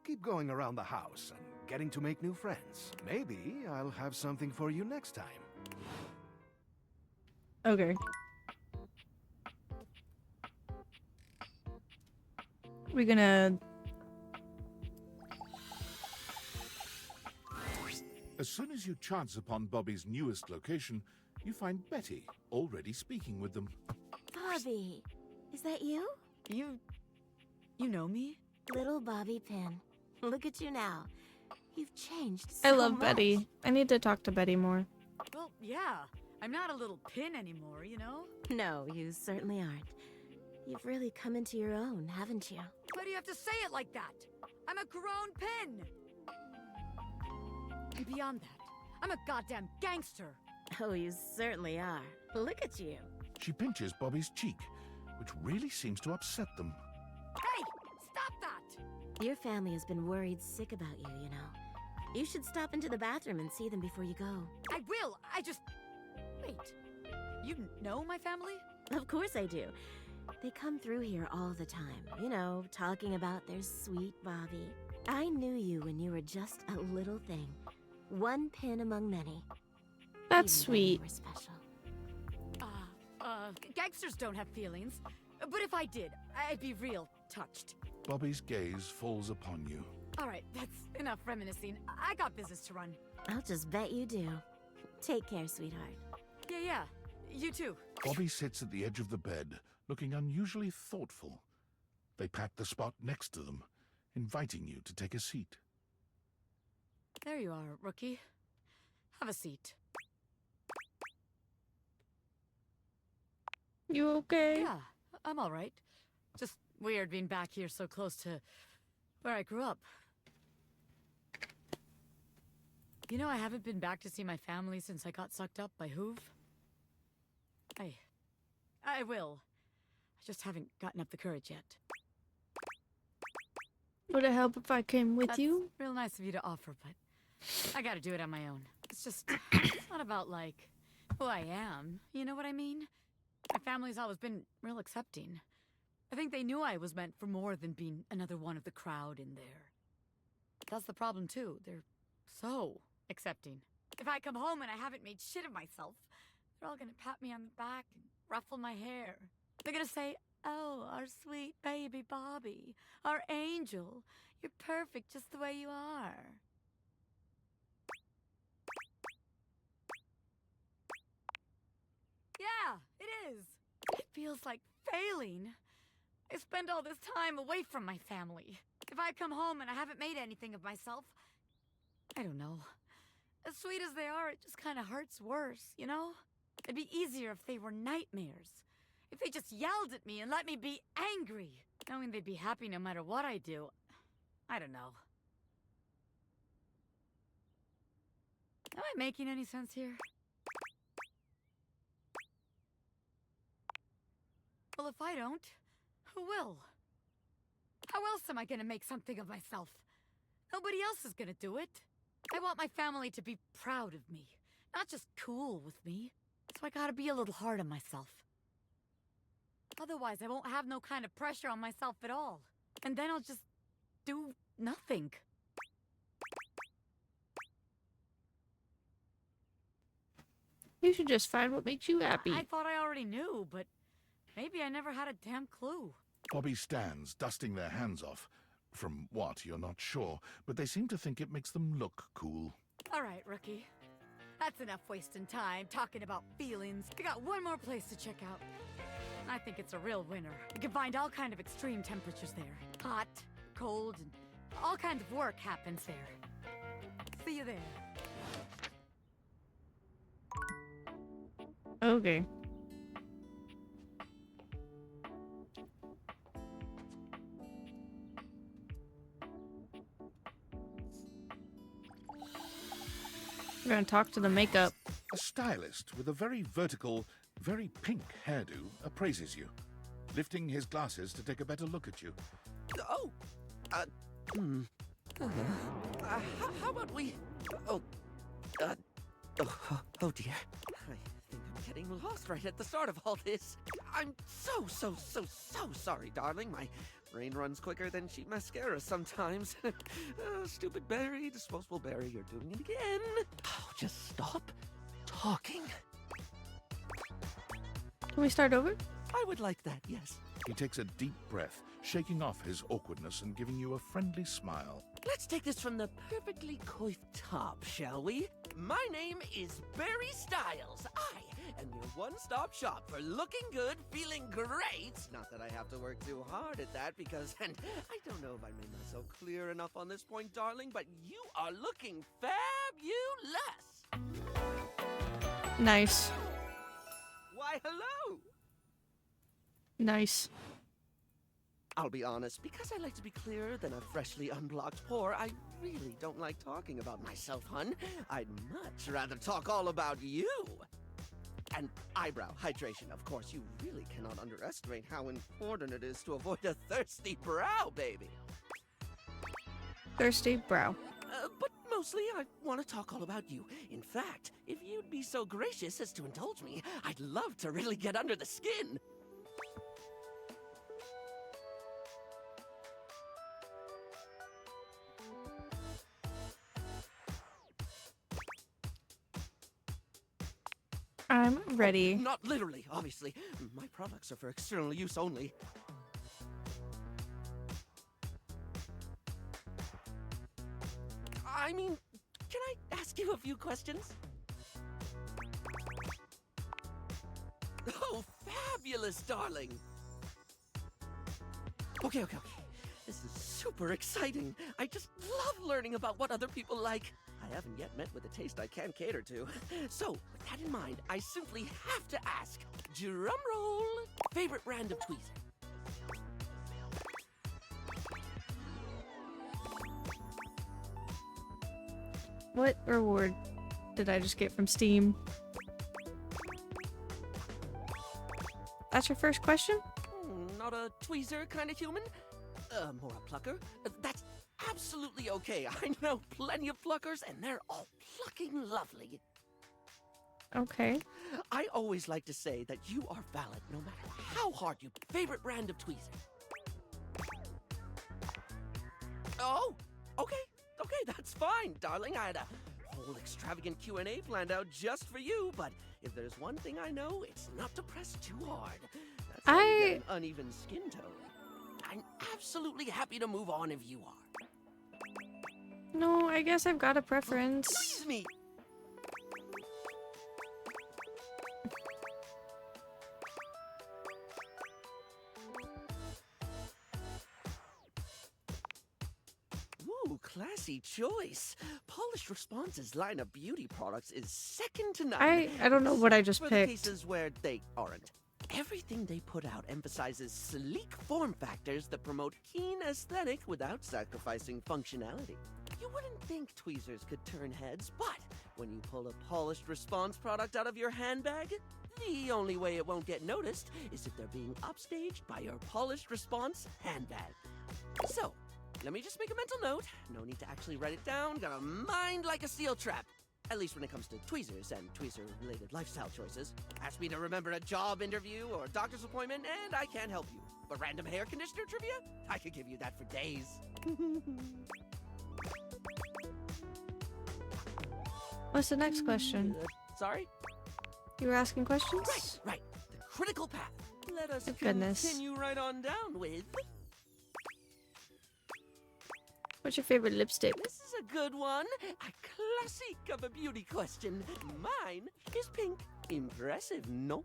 S9: Keep going around the house and getting to make new friends. Maybe I'll have something for you next time.
S1: Okay. We're gonna...
S2: As soon as you chance upon Bobby's newest location, you find Betty already speaking with them.
S11: Bobby, is that you?
S4: You know me?
S11: Little Bobby Pin. Look at you now. You've changed so
S1: I love
S11: much.
S1: Betty. I need to talk to Betty more.
S4: Well, yeah. I'm not a little pin anymore, you know?
S11: No, you certainly aren't. You've really come into your own, haven't you?
S4: Why do you have to say it like that? I'm a grown pin! And beyond that, I'm a goddamn gangster!
S11: Oh, you certainly are. Look at you.
S2: She pinches Bobby's cheek, which really seems to upset them.
S4: Hey! Stop that!
S11: Your family has been worried sick about you, you know. You should stop into the bathroom and see them before you go.
S4: I will! I just... Wait. You know my family?
S11: Of course I do. They come through here all the time, you know, talking about their sweet Bobby. I knew you when you were just a little thing. One pin among many.
S1: That's
S11: Even though you
S1: sweet.
S11: were special.
S4: Gangsters don't have feelings. But if I did, I'd be real touched.
S2: Bobby's gaze falls upon you.
S4: Alright, that's enough reminiscing. I got business to run.
S11: I'll just bet you do. Take care, sweetheart.
S4: Yeah. You too.
S2: Bobby sits at the edge of the bed, looking unusually thoughtful. They pat the spot next to them, inviting you to take a seat.
S4: There you are, rookie. Have a seat.
S1: You okay?
S4: Yeah, I'm alright. Just weird being back here so close to where I grew up. You know, I haven't been back to see my family since I got sucked up by Hoove. I will. I just haven't gotten up the courage yet.
S1: Would it help if I came with
S4: That's
S1: you?
S4: real nice of you to offer, but I gotta do it on my own. It's just, it's not about, like, who I am. You know what I mean? My family's always been real accepting. I think they knew I was meant for more than being another one of the crowd in there. That's the problem, too. They're so accepting. If I come home and I haven't made shit of myself, they're all gonna pat me on the back and ruffle my hair. They're gonna say, "Oh, our sweet baby Bobby, our angel. You're perfect just the way you are." Yeah, it is. It feels like failing. I spend all this time away from my family. If I come home and I haven't made anything of myself, I don't know. As sweet as they are, it just kind of hurts worse, you know? It'd be easier if they were nightmares. If they just yelled at me and let me be angry. Knowing they'd be happy no matter what I do. I don't know. Am I making any sense here? Well, if I don't, who will? How else am I gonna make something of myself? Nobody else is gonna do it. I want my family to be proud of me, not just cool with me. So I gotta be a little hard on myself. Otherwise, I won't have no kind of pressure on myself at all. And then I'll just do nothing.
S1: You should just find what makes you happy.
S4: I thought I already knew, but maybe I never had a damn clue.
S2: Bobby stands, dusting their hands off. From what, you're not sure, but they seem to think it makes them look cool.
S4: All right, rookie. That's enough wasting time talking about feelings. We got one more place to check out. I think it's a real winner. You can find all kind of extreme temperatures there. Hot, cold, and all kinds of work happens there. See you there.
S1: Okay. We're gonna talk to the makeup.
S2: A stylist with a very vertical, very pink hairdo appraises you, lifting his glasses to take a better look at you.
S12: Oh, how about we? Oh, oh dear. I think I'm getting lost right at the start of all this. I'm so sorry, darling. My brain runs quicker than cheap mascara sometimes. Stupid Barry, disposable Barry, you're doing it again. Oh, just stop talking.
S1: Can we start over?
S12: I would like that, yes.
S2: He takes a deep breath, shaking off his awkwardness and giving you a friendly smile.
S12: Let's take this from the perfectly coiffed top, shall we? My name is Barry Styles. I am your one-stop shop for looking good, feeling great. Not that I have to work too hard at that because, and I don't know if I made myself clear enough on this point, darling, but you are looking fabulous.
S1: Nice.
S12: Why, hello.
S1: Nice.
S12: I'll be honest, because I like to be clearer than a freshly unblocked pore, I really don't like talking about myself, hun. I'd much rather talk all about you. And eyebrow hydration, of course. You really cannot underestimate how important it is to avoid a thirsty brow, baby.
S1: Thirsty brow.
S12: But mostly, I want to talk all about you. In fact, if you'd be so gracious as to indulge me, I'd love to really get under the skin.
S1: I'm ready.
S12: Oh, not literally, obviously. My products are for external use only. I mean, can I ask you a few questions? Oh, fabulous, darling! Okay. This is super exciting. I just love learning about what other people like. I haven't yet met with a taste I can cater to. So, with that in mind, I simply have to ask, drum roll, favorite brand of tweezer?
S1: What reward did I just get from Steam? That's your first question?
S12: Not a tweezer kind of human? More a plucker? That's absolutely okay. I know plenty of pluckers, and they're all plucking lovely.
S1: Okay.
S12: I always like to say that you are valid no matter how hard you... Favorite brand of tweezer? Oh, okay, that's fine, darling. I had a whole extravagant Q&A planned out just for you, but if there's one thing I know, it's not to press too hard. That's how you get an uneven skin tone. I'm absolutely happy to move on if you are.
S1: No, I guess I've got a preference.
S12: Please me. Ooh, classy choice. Polished Response's line of beauty products is second to none.
S1: I don't know what I just
S12: for
S1: picked.
S12: the cases where they aren't. Everything they put out emphasizes sleek form factors that promote keen aesthetic without sacrificing functionality. You wouldn't think tweezers could turn heads, but when you pull a Polished Response product out of your handbag, the only way it won't get noticed is if they're being upstaged by your Polished Response handbag. So, let me just make a mental note. No need to actually write it down. Got a mind like a steel trap. At least when it comes to tweezers and tweezer-related lifestyle choices. Ask me to remember a job interview or doctor's appointment, and I can't help you. But random hair conditioner trivia? I could give you that for days.
S1: What's the next question?
S12: Sorry?
S1: You were asking questions?
S12: Right. The critical path. Let us
S1: Goodness.
S12: continue right on down with...
S1: What's your favorite lipstick?
S12: This is a good one. A classic of a beauty question. Mine is pink. Impressive, no?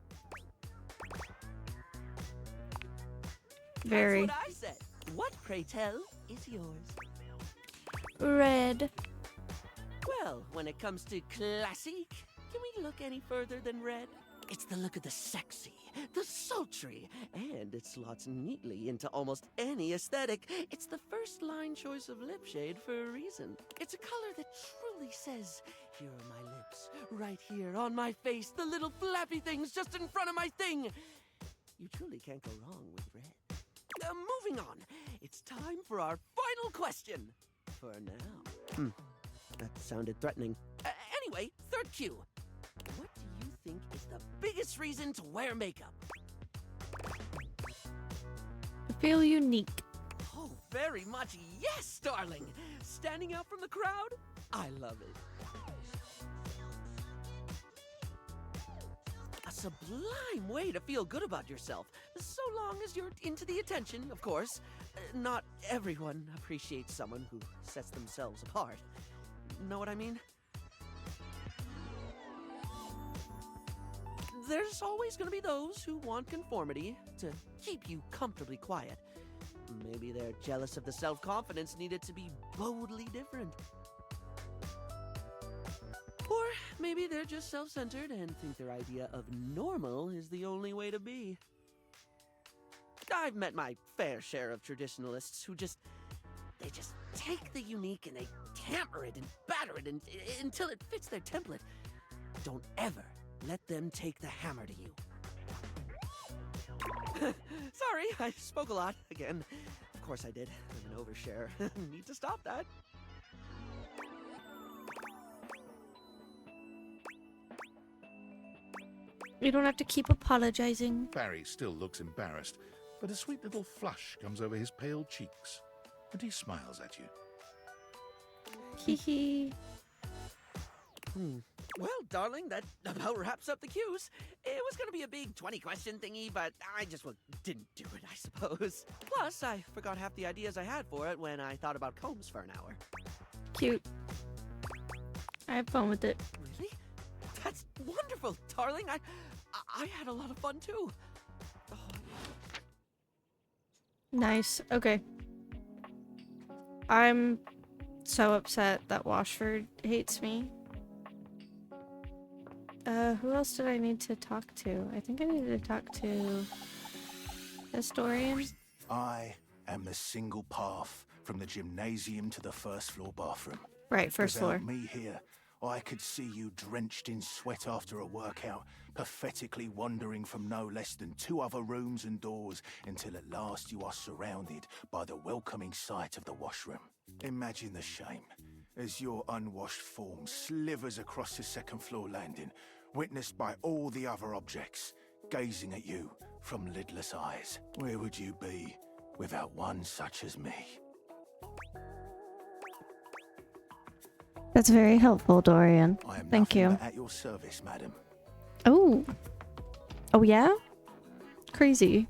S1: Very.
S12: That's what I said. What, pray tell, is yours?
S1: Red.
S12: Well, when it comes to classic, can we look any further than red? It's the look of the sexy, the sultry, and it slots neatly into almost any aesthetic. It's the first line choice of lip shade for a reason. It's a color that truly says, here are my lips, right here on my face, the little flappy things just in front of my thing. You truly can't go wrong with red. Moving on, it's time for our final question. For now. That sounded threatening. Anyway, third cue. What do you think is the biggest reason to wear makeup?
S1: I feel unique.
S12: Oh, very much yes, darling. Standing out from the crowd? I love it. A sublime way to feel good about yourself, so long as you're into the attention, of course. Not everyone appreciates someone who sets themselves apart. Know what I mean? There's always going to be those who want conformity to keep you comfortably quiet. Maybe they're jealous of the self-confidence needed to be boldly different. Or maybe they're just self-centered and think their idea of normal is the only way to be. I've met my fair share of traditionalists who they just take the unique and they tamper it and batter it until it fits their template. Don't ever let them take the hammer to you. Sorry, I spoke a lot again. Of course I did. I'm an overshare. Need to stop that.
S1: You don't have to keep apologizing.
S2: Barry still looks embarrassed, but a sweet little flush comes over his pale cheeks, and he smiles at you.
S1: Hee hee.
S12: Well, darling, that about wraps up the cues. It was going to be a big 20-question thingy, but I just didn't do it, I suppose. Plus, I forgot half the ideas I had for it when I thought about combs for an hour.
S1: Cute. I have fun with it.
S12: Really? That's wonderful, darling. I had a lot of fun, too. Oh.
S1: Nice. Okay. I'm so upset that Washford hates me. Who else did I need to talk to? I think I needed to talk to Historian.
S13: I am the single path from the gymnasium to the first floor bathroom.
S1: Right, first floor.
S13: Without me here, I could see you drenched in sweat after a workout, pathetically wandering from no less than 2 other rooms and doors until at last you are surrounded by the welcoming sight of the washroom. Imagine the shame as your unwashed form slivers across the second floor landing, witnessed by all the other objects, gazing at you from lidless eyes. Where would you be without one such as me?
S1: That's very helpful, Dorian.
S13: I am
S1: Thank
S13: nothing
S1: you.
S13: but at your service, madam.
S1: Oh. Oh, yeah? Crazy.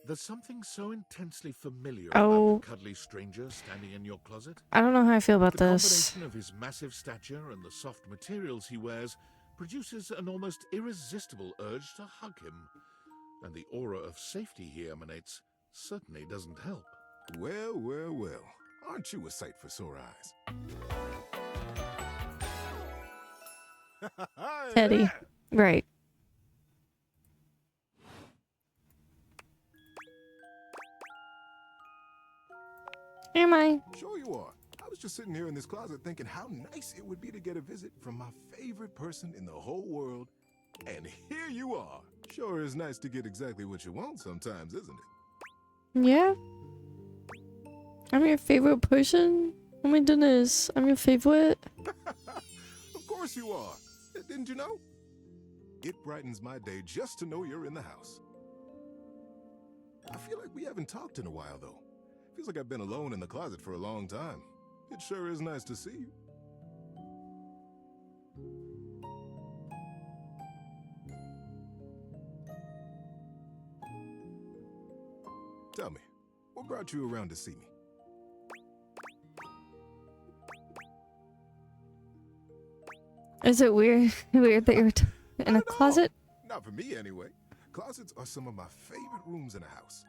S2: There's something so intensely familiar
S1: Oh.
S2: about the cuddly stranger standing in your closet.
S1: I don't know how I feel about
S2: The
S1: this.
S2: combination of his massive stature and the soft materials he wears produces an almost irresistible urge to hug him. And the aura of safety he emanates certainly doesn't help.
S14: Well, well, well. Aren't you a sight for sore eyes?
S1: Teddy. Right. Am I?
S14: Sure you are. I was just sitting here in this closet thinking how nice it would be to get a visit from my favorite person in the whole world. And here you are. Sure is nice to get exactly what you want sometimes, isn't it?
S1: Yeah. I'm your favorite person. Oh my goodness. I'm your favorite.
S14: Of course you are. Didn't you know? It brightens my day just to know you're in the house. I feel like we haven't talked in a while, though. Feels like I've been alone in the closet for a long time. It sure is nice to see you. Tell me, what brought you around to see me?
S1: Is it weird that you're in a closet?
S14: Not for me, anyway. Closets are some of my favorite rooms in a house.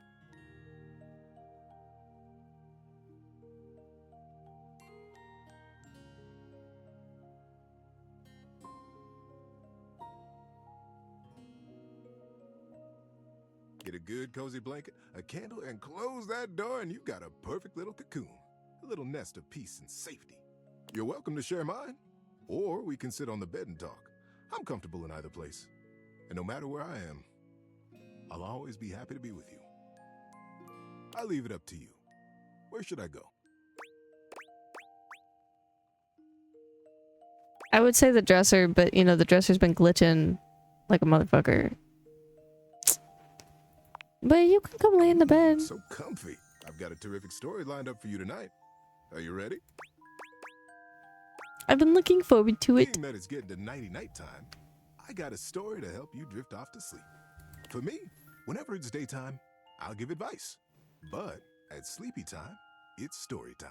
S14: Get a good cozy blanket, a candle, and close that door, and you've got a perfect little cocoon. A little nest of peace and safety. You're welcome to share mine, or we can sit on the bed and talk. I'm comfortable in either place. And no matter where I am, I'll always be happy to be with you. I leave it up to you. Where should I go?
S1: I would say the dresser, but you know, the dresser's been glitching like a motherfucker. But you can come lay in the bed.
S14: So comfy. I've got a terrific story lined up for you tonight. Are you ready?
S1: I've been looking forward to it.
S14: Being that it's getting to nighty-night time, I got a story to help you drift off to sleep. For me, whenever it's daytime, I'll give advice. But at sleepy time, it's story time.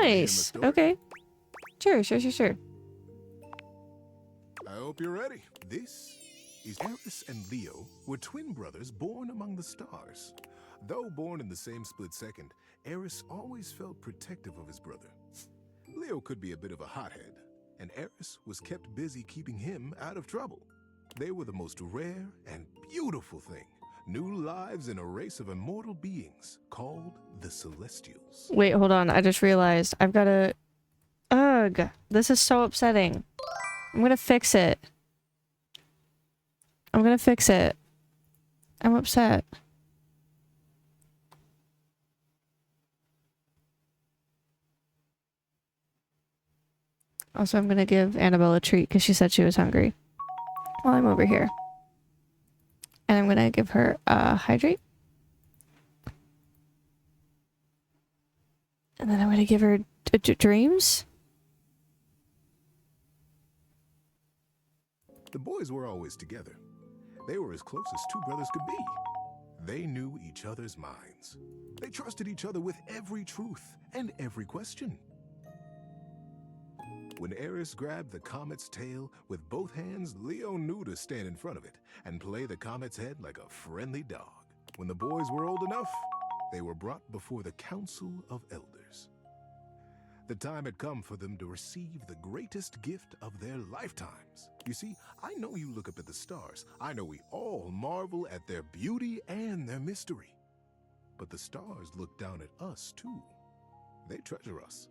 S1: Nice. Okay. Sure.
S14: I hope you're ready. This is Eris and Leo were twin brothers born among the stars. Though born in the same split second, Eris always felt protective of his brother. Leo could be a bit of a hothead, and Eris was kept busy keeping him out of trouble. They were the most rare and beautiful thing. New lives in a race of immortal beings called the Celestials.
S1: Wait, hold on. I just realized I've got to... Ugh. This is so upsetting. I'm gonna fix it. I'm upset. Also, I'm gonna give Annabelle a treat because she said she was hungry. While I'm over here. And I'm gonna give her a hydrate. And then I'm gonna give her dreams.
S14: The boys were always together. They were as close as two brothers could be. They knew each other's minds. They trusted each other with every truth and every question. When Eris grabbed the comet's tail with both hands, Leo knew to stand in front of it and play the comet's head like a friendly dog. When the boys were old enough, they were brought before the Council of Elders. The time had come for them to receive the greatest gift of their lifetimes. You see, I know you look up at the stars. I know we all marvel at their beauty and their mystery. But the stars look down at us, too. They treasure us.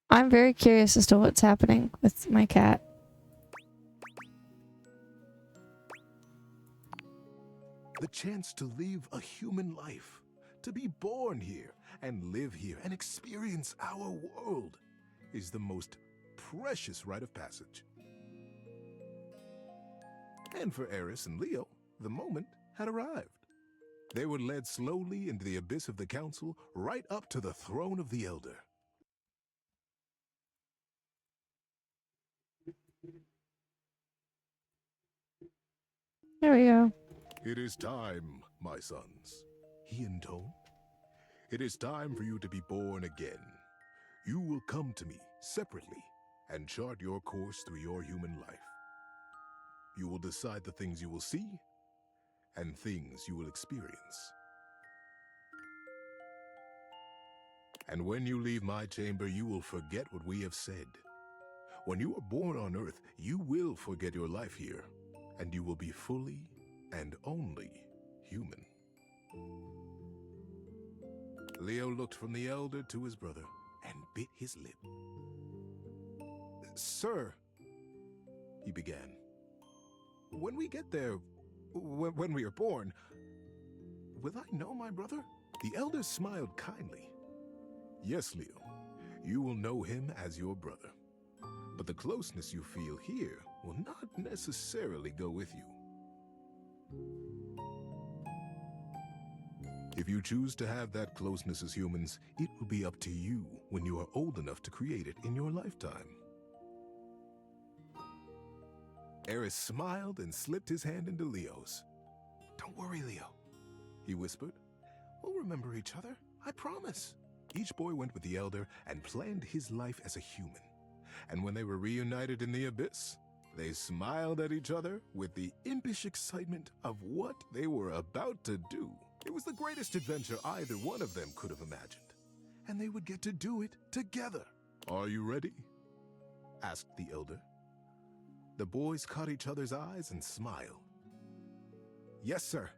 S1: I'm very curious as to what's happening with my cat.
S14: The chance to live a human life, to be born here and live here and experience our world is the most precious rite of passage. And for Eris and Leo, the moment had arrived. They were led slowly into the abyss of the council, right up to the throne of the Elder.
S1: There we go.
S14: It is time, my sons, he intoned. It is time for you to be born again. You will come to me separately and chart your course through your human life. You will decide the things you will see and things you will experience. And when you leave my chamber, you will forget what we have said. When you are born on Earth, you will forget your life here, and you will be fully and only human. Leo looked from the elder to his brother and bit his lip. Sir, he began, when we get there, when we are born, will I know my brother? The elder smiled kindly. Yes, Leo, you will know him as your brother. But the closeness you feel here will not necessarily go with you. If you choose to have that closeness as humans, it will be up to you when you are old enough to create it in your lifetime. Eris smiled and slipped his hand into Leo's. Don't worry, Leo, he whispered. We'll remember each other, I promise. Each boy went with the elder and planned his life as a human. And when they were reunited in the abyss, they smiled at each other with the impish excitement of what they were about to do. It was the greatest adventure either one of them could have imagined, and they would get to do it together. Are you ready? Asked the elder. The boys caught each other's eyes and smiled. Yes, sir,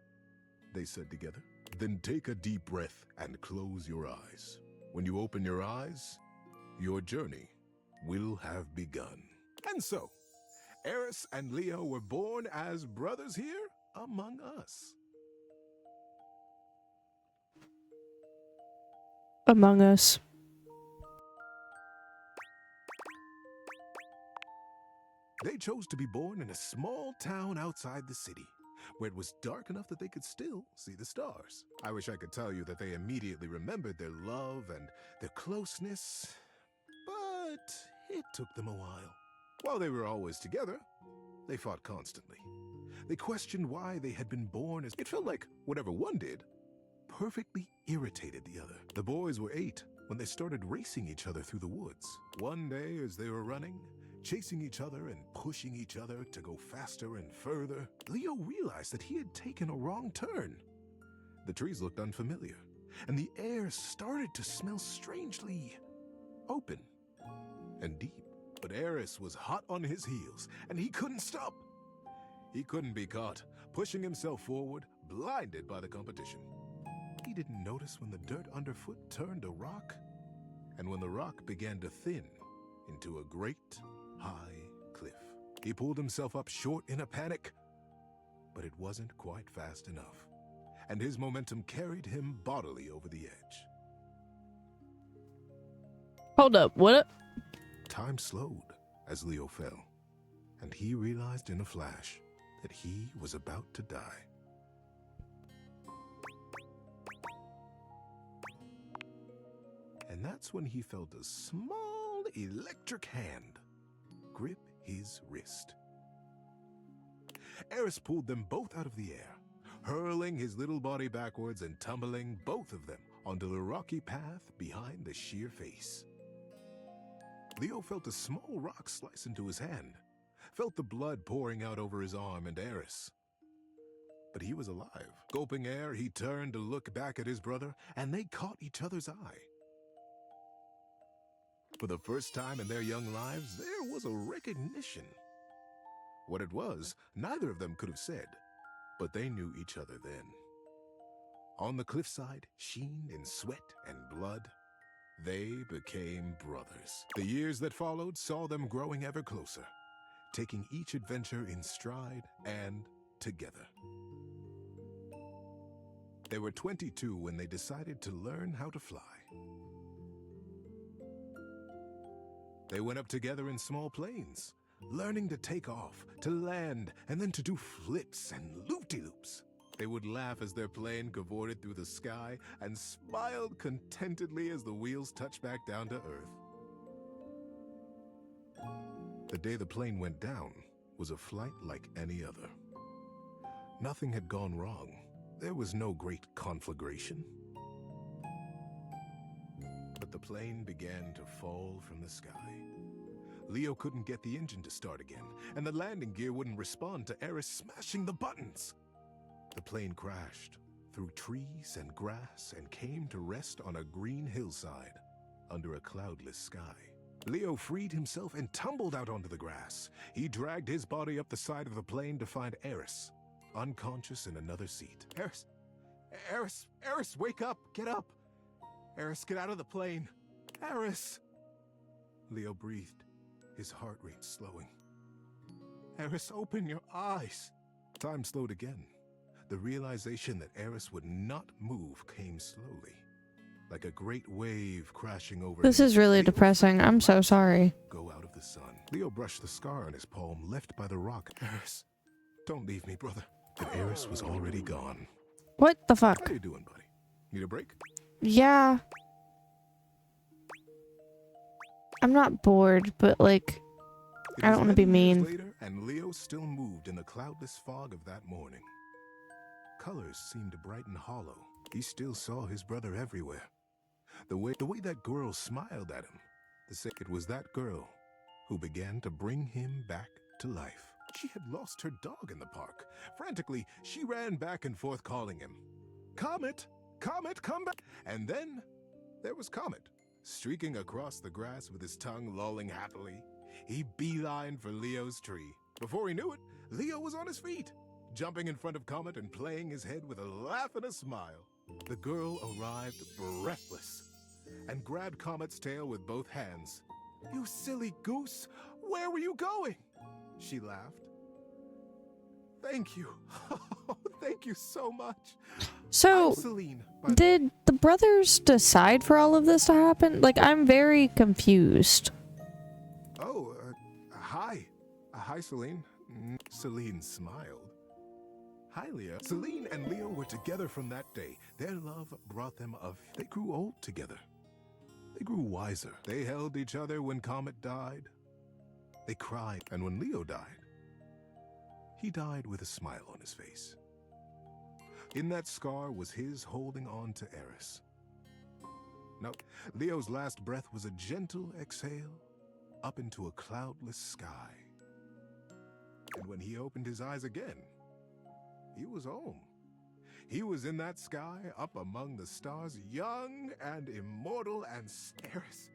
S14: they said together. Then take a deep breath and close your eyes. When you open your eyes, your journey will have begun. And so, Eris and Leo were born as brothers here among us.
S1: Among Us.
S14: They chose to be born in a small town outside the city, where it was dark enough that they could still see the stars. I wish I could tell you that they immediately remembered their love and their closeness, but it took them a while. While they were always together, they fought constantly. They questioned why they had been born as it felt like whatever one did perfectly irritated the other. The boys were 8 when they started racing each other through the woods. One day, as they were running, chasing each other and pushing each other to go faster and further, Leo realized that he had taken a wrong turn. The trees looked unfamiliar, and the air started to smell strangely open and deep. But Eris was hot on his heels, and he couldn't stop. He couldn't be caught, pushing himself forward, blinded by the competition. He didn't notice when the dirt underfoot turned to rock, and when the rock began to thin into a great, high cliff. He pulled himself up short in a panic, but it wasn't quite fast enough, and his momentum carried him bodily over the edge.
S1: Hold up, what?
S14: Time slowed as Leo fell, and he realized in a flash that he was about to die. And that's when he felt a small electric hand grip his wrist. Eris pulled them both out of the air, hurling his little body backwards and tumbling both of them onto the rocky path behind the sheer face. Leo felt a small rock slice into his hand, felt the blood pouring out over his arm and Eris. But he was alive. Gulping air, he turned to look back at his brother, and they caught each other's eye. For the first time in their young lives, there was a recognition. What it was, neither of them could have said, but they knew each other then. On the cliffside, sheen in sweat and blood, they became brothers. The years that followed saw them growing ever closer, taking each adventure in stride and together. They were 22 when they decided to learn how to fly. They went up together in small planes, learning to take off, to land, and then to do flips and loop-de-loops. They would laugh as their plane cavorted through the sky and smiled contentedly as the wheels touched back down to earth. The day the plane went down was a flight like any other. Nothing had gone wrong. There was no great conflagration. But the plane began to fall from the sky. Leo couldn't get the engine to start again, and the landing gear wouldn't respond to Eris smashing the buttons. The plane crashed through trees and grass and came to rest on a green hillside under a cloudless sky. Leo freed himself and tumbled out onto the grass. He dragged his body up the side of the plane to find Eris, unconscious in another seat. Eris, Eris, wake up! Get up! Eris, get out of the plane! Eris! Leo breathed, his heart rate slowing. Eris, open your eyes! Time slowed again. The realization that Eris would not move came slowly, like a great wave crashing over
S1: This
S14: him.
S1: is really depressing. I'm so sorry.
S14: Go out of the sun. Leo brushed the scar on his palm left by the rock. Eris, don't leave me, brother. But Eris was already gone.
S1: What the fuck?
S14: How you doing, buddy? Need a break?
S1: Yeah. I'm not bored, but like, I don't want to be mean.
S14: Later, and Leo still moved in the cloudless fog of that morning. Colors seemed bright and hollow. He still saw his brother everywhere. The way that girl smiled at him. It was that girl who began to bring him back to life. She had lost her dog in the park. Frantically, she ran back and forth calling him. Comet! Comet, come back! And then there was Comet, streaking across the grass with his tongue lolling happily. He beelined for Leo's tree. Before he knew it, Leo was on his feet, jumping in front of Comet and playing his head with a laugh and a smile. The girl arrived breathless and grabbed Comet's tail with both hands. You silly goose! Where were you going? She laughed. Thank you. Thank you so much.
S1: So,
S14: Celine,
S1: did the brothers decide for all of this to happen? Like, I'm very confused.
S14: Oh, hi. Hi, Celine. Celine smiled. Hi, Leo. Celine and Leo were together from that day. Their love brought them They grew old together. They grew wiser. They held each other when Comet died. They cried. And when Leo died, he died with a smile on his face. In that scar was his holding on to Eris. No, Leo's last breath was a gentle exhale up into a cloudless sky. And when he opened his eyes again, he was home. He was in that sky, up among the stars, young and immortal and Eris.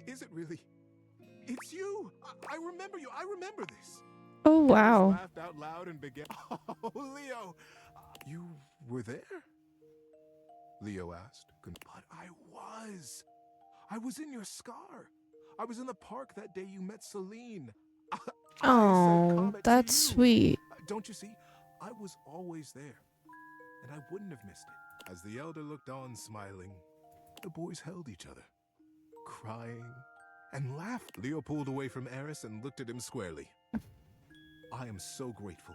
S14: Is it really? It's you! I remember you! I remember this!
S1: Oh, wow.
S14: Eris laughed out loud and began, Oh, Leo! You were there? Leo asked. But I was. I was in your scar. I was in the park that day you met Celine.
S1: Oh, that's sweet.
S14: Don't you see? I was always there, and I wouldn't have missed it. As the elder looked on, smiling, the boys held each other, crying and laughed. Leo pulled away from Eris and looked at him squarely. I am so grateful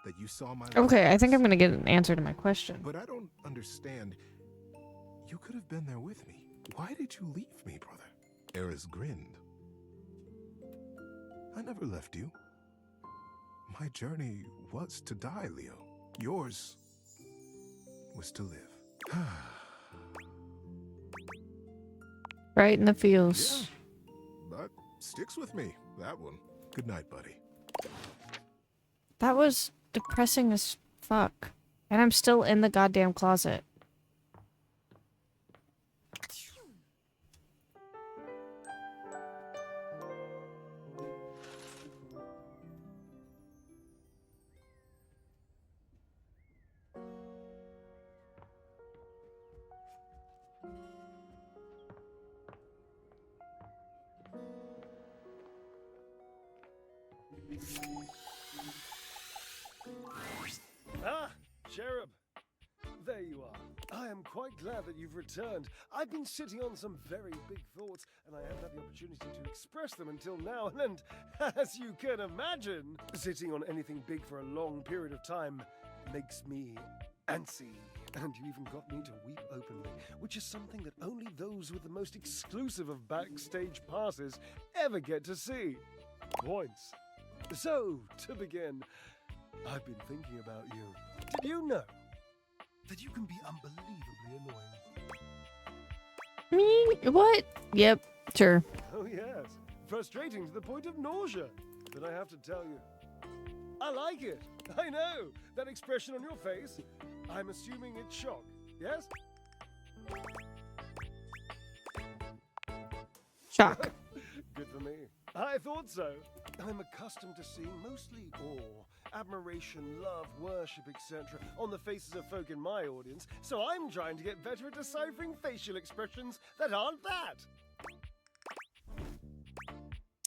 S14: that you saw my life.
S1: Okay, I think I'm gonna get an answer to my question.
S14: But I don't understand. You could have been there with me. Why did you leave me, brother? Eris grinned. I never left you. My journey was to die, Leo. Yours was to live.
S1: Right in the feels.
S14: Yeah, but sticks with me, that one. Good night, buddy.
S1: That was depressing as fuck. And I'm still in the goddamn closet.
S15: Ah, Cherub! There you are. I am quite glad that you've returned. I've been sitting on some very big thoughts, and I haven't had the opportunity to express them until now, and as you can imagine, sitting on anything big for a long period of time makes me antsy. And you even got me to weep openly, which is something that only those with the most exclusive of backstage passes ever get to see. Points. So, to begin, I've been thinking about you. Did you know that you can be unbelievably annoying?
S1: Me? What? Yep, sure.
S15: Oh yes, frustrating to the point of nausea. But I have to tell you, I like it. I know, that expression on your face. I'm assuming it's shock, yes?
S1: Shock.
S15: Good for me. I thought so. I'm accustomed to seeing mostly awe, admiration, love, worship, etc. on the faces of folk in my audience, so I'm trying to get better at deciphering facial expressions that aren't that.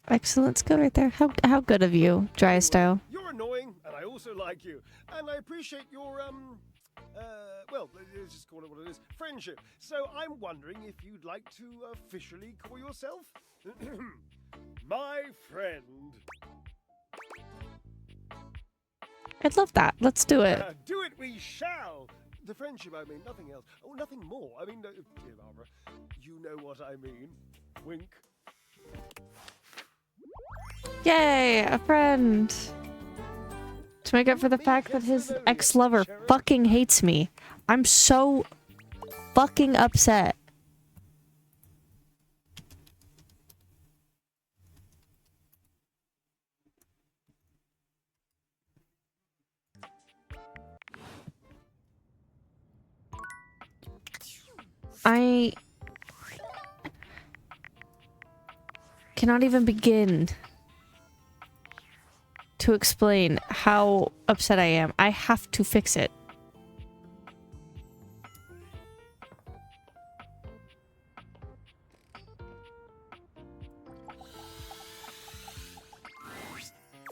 S1: Excellent skill right there. How good of you, dry style.
S15: You're annoying, and I also like you. And I appreciate your, well, let's just call it what it is, friendship. So I'm wondering if you'd like to officially call yourself my friend.
S1: I'd love that. Let's do it.
S15: Do it we shall. The friendship, I mean, nothing else. Oh, nothing more. I mean, dear Barbara, you know what I mean. Wink.
S1: Yay, a friend. To make up for the fact that his ex-lover fucking hates me. I'm so fucking upset. I cannot even begin to explain how upset I am. I have to fix it.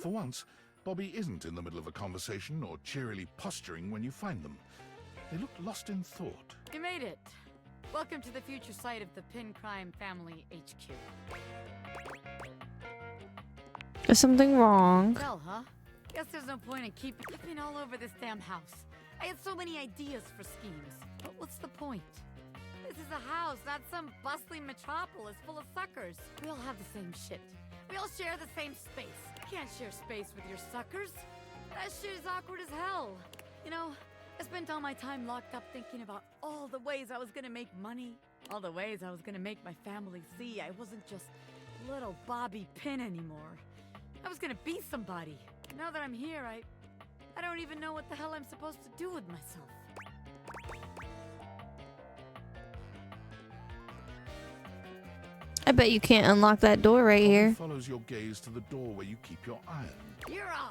S2: For once, Bobby isn't in the middle of a conversation or cheerily posturing when you find them. They look lost in thought.
S4: You made it. Welcome to the future site of the Pin Crime Family HQ.
S1: Is something wrong?
S4: Well, huh? Guess there's no point in keeping. I've been all over this damn house. I had so many ideas for schemes. But what's the point? This is a house, not some bustling metropolis full of suckers. We all have the same shit. We all share the same space. You can't share space with your suckers. That shit is awkward as hell. You know, I spent all my time locked up thinking about all the ways I was gonna make money. All the ways I was gonna make my family see I wasn't just little Bobby Pin anymore. I was gonna be somebody. Now that I'm here, I don't even know what the hell I'm supposed to do with myself.
S1: I bet you can't unlock that door right
S2: Bobby
S1: here.
S2: follows your gaze to the door where you keep your iron.
S4: You're on.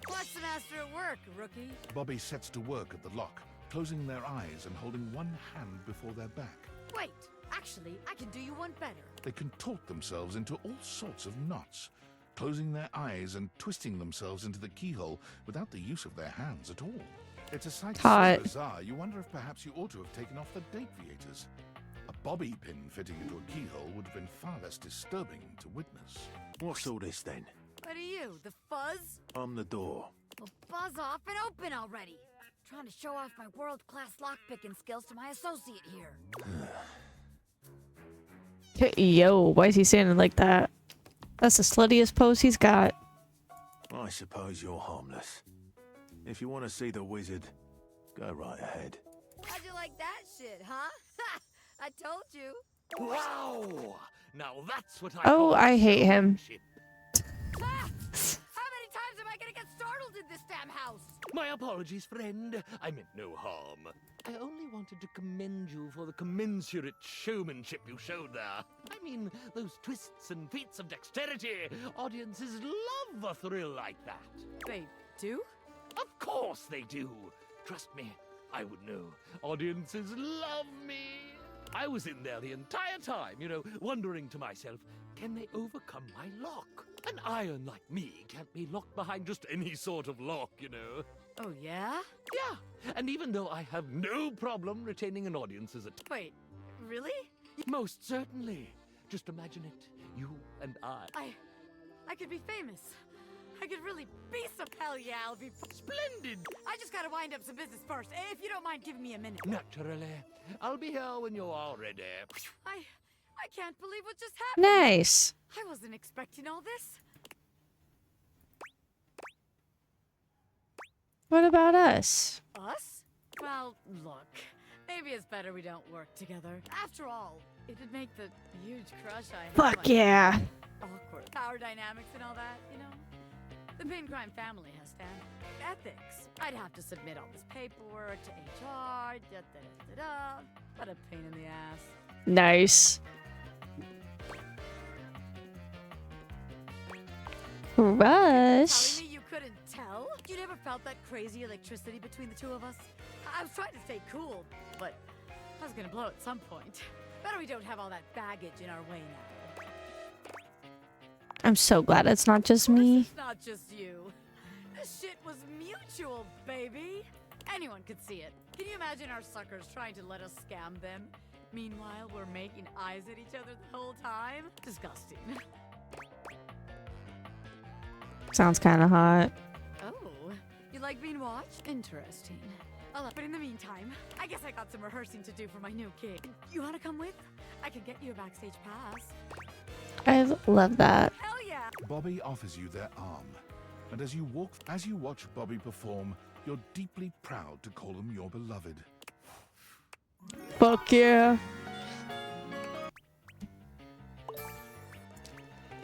S4: Watch the master at work, rookie.
S2: Bobby sets to work at the lock, closing their eyes and holding one hand before their back.
S4: Wait, actually, I can do you one better.
S2: They contort themselves into all sorts of knots, closing their eyes and twisting themselves into the keyhole without the use of their hands at all. It's a sight
S1: Hot.
S2: so bizarre, you wonder if perhaps you ought to have taken off the date viators. A bobby pin fitting into a keyhole would have been far less disturbing to witness.
S10: What's all this then?
S4: What are you, the fuzz?
S10: I'm the door.
S4: Well, buzz off and open already. Trying to show off my world-class lockpicking skills to my associate here.
S1: Yo, why is he standing like that? That's the sluttiest pose he's got.
S10: I suppose you're harmless. If you want to see the wizard, go right ahead.
S4: How'd you like that shit, huh? I told you.
S16: Wow! Now that's what I
S1: Oh,
S16: call
S1: I hate him.
S16: showmanship.
S4: Ah! How many times am I gonna get startled in this damn house?
S16: My apologies, friend. I meant no harm. I only wanted to commend you for the commensurate showmanship you showed there. I mean, those twists and feats of dexterity. Audiences love a thrill like that.
S4: They do?
S16: Of course they do. Trust me, I would know. Audiences love me. I was in there the entire time, you know, wondering to myself, can they overcome my lock? An iron like me can't be locked behind just any sort of lock, you know.
S4: Oh, yeah?
S16: Yeah, and even though I have no problem retaining an audience as a...
S4: Wait, really?
S16: Most certainly. Just imagine it, you and I.
S4: I could be famous. I could really be some hell yeah, I'll be
S16: splendid.
S4: I just gotta wind up some business first, if you don't mind giving me a minute.
S16: Naturally. I'll be here when you're all ready.
S4: I can't believe what just happened.
S1: Nice.
S4: I wasn't expecting all this.
S1: What about us?
S4: Us? Well, look. Maybe it's better we don't work together. After all, it'd make the huge crush I have.
S1: Fuck yeah.
S4: Awkward. Power dynamics and all that, you know? The Pin Crime family has standard ethics. I'd have to submit all this paperwork to HR, da-da-da-da-da. What a pain in the ass.
S1: Nice. Crush.
S4: Telling me you couldn't tell? You never felt that crazy electricity between the two of us? I was trying to stay cool, but I was gonna blow at some point. Better we don't have all that baggage in our way now.
S1: I'm so glad it's not just me.
S4: It's not just you. This shit was mutual, baby. Anyone could see it. Can you imagine our suckers trying to let us scam them? Meanwhile, we're making eyes at each other the whole time? Disgusting.
S1: Sounds kind of hot.
S4: Oh, you like being watched? Interesting. But in the meantime, I guess I got some rehearsing to do for my new gig. You wanna come with? I can get you a backstage pass.
S1: I love that.
S4: Hell yeah!
S2: Bobby offers you their arm, and as you watch Bobby perform, you're deeply proud to call him your beloved.
S1: Fuck yeah.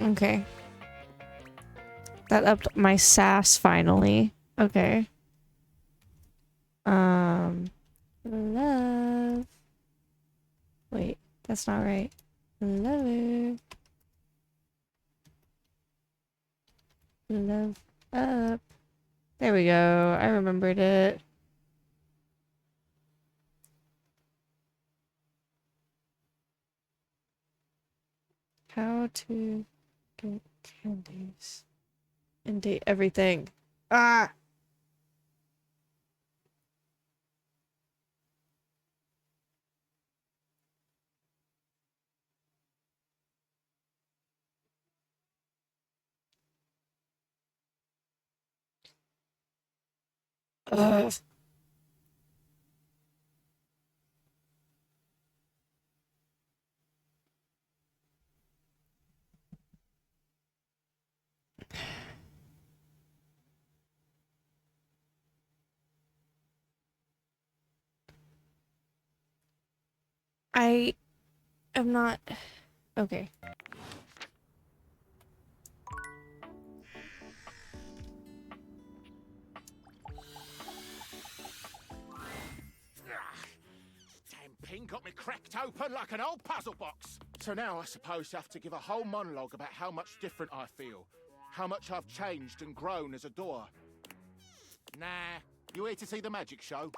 S1: Okay. That upped my sass finally. Okay. Love. Wait, that's not right. Love. Love up. There we go. I remembered it. How to get candies and date everything. Ah! Ugh. I am not okay.
S6: Damn pin got me cracked open like an old puzzle box. So now I suppose I have to give a whole monologue about how much different I feel. How much I've changed and grown as a door. Nah, you here to see the magic show?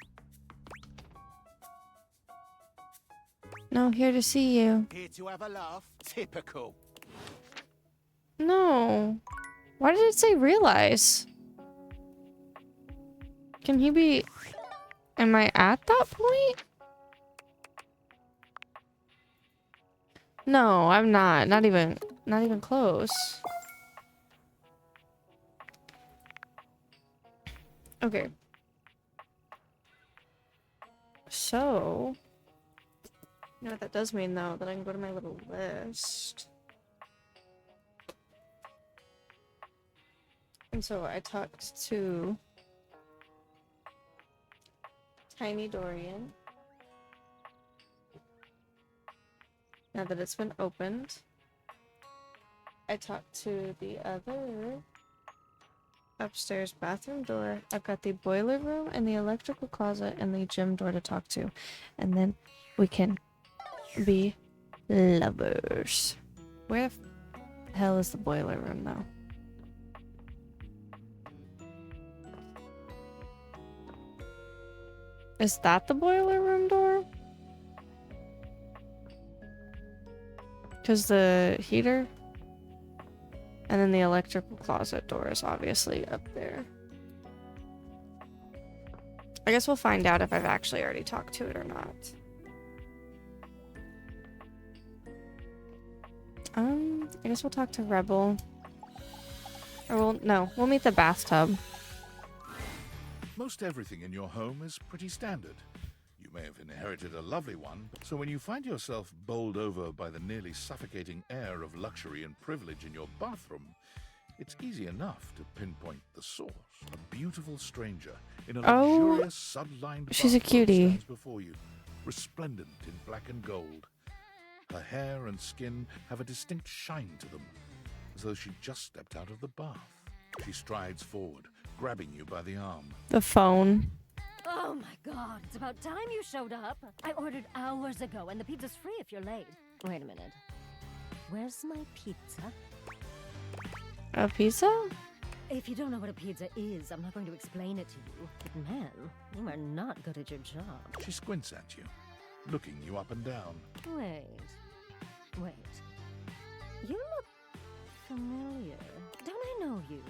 S1: No, here to see you.
S6: Here to have a laugh? Typical.
S1: No. Why did it say realize? Can he be... Am I at that point? No, I'm not. Not even close. Okay. So... You know what that does mean, though? That I can go to my little list. And so I talked to Tiny Dorian. Now that it's been opened, I talked to the other upstairs bathroom door. I've got the boiler room and the electrical closet and the gym door to talk to. And then we can be lovers. Where the hell is the boiler room, though? Is that the boiler room door? Because the heater and then the electrical closet door is obviously up there. I guess we'll find out if I've actually already talked to it or not. I guess we'll talk to Rebel. Or we'll meet the bathtub.
S2: Most everything in your home is pretty standard. You may have inherited a lovely one, so when you find yourself bowled over by the nearly suffocating air of luxury and privilege in your bathroom, it's easy enough to pinpoint the source. A beautiful stranger in a luxurious sun-lined
S1: she's a
S2: bathrobe
S1: cutie.
S2: stands before you, resplendent in black and gold. Her hair and skin have a distinct shine to them, as though she just stepped out of the bath. She strides forward, grabbing you by the arm.
S1: The phone.
S17: Oh my god, it's about time you showed up. I ordered hours ago, and the pizza's free if you're late. Wait a minute. Where's my pizza?
S1: A pizza?
S17: If you don't know what a pizza is, I'm not going to explain it to you. But man, you are not good at your job.
S2: She squints at you, looking you up and down.
S17: Wait. You look familiar. Don't I know you?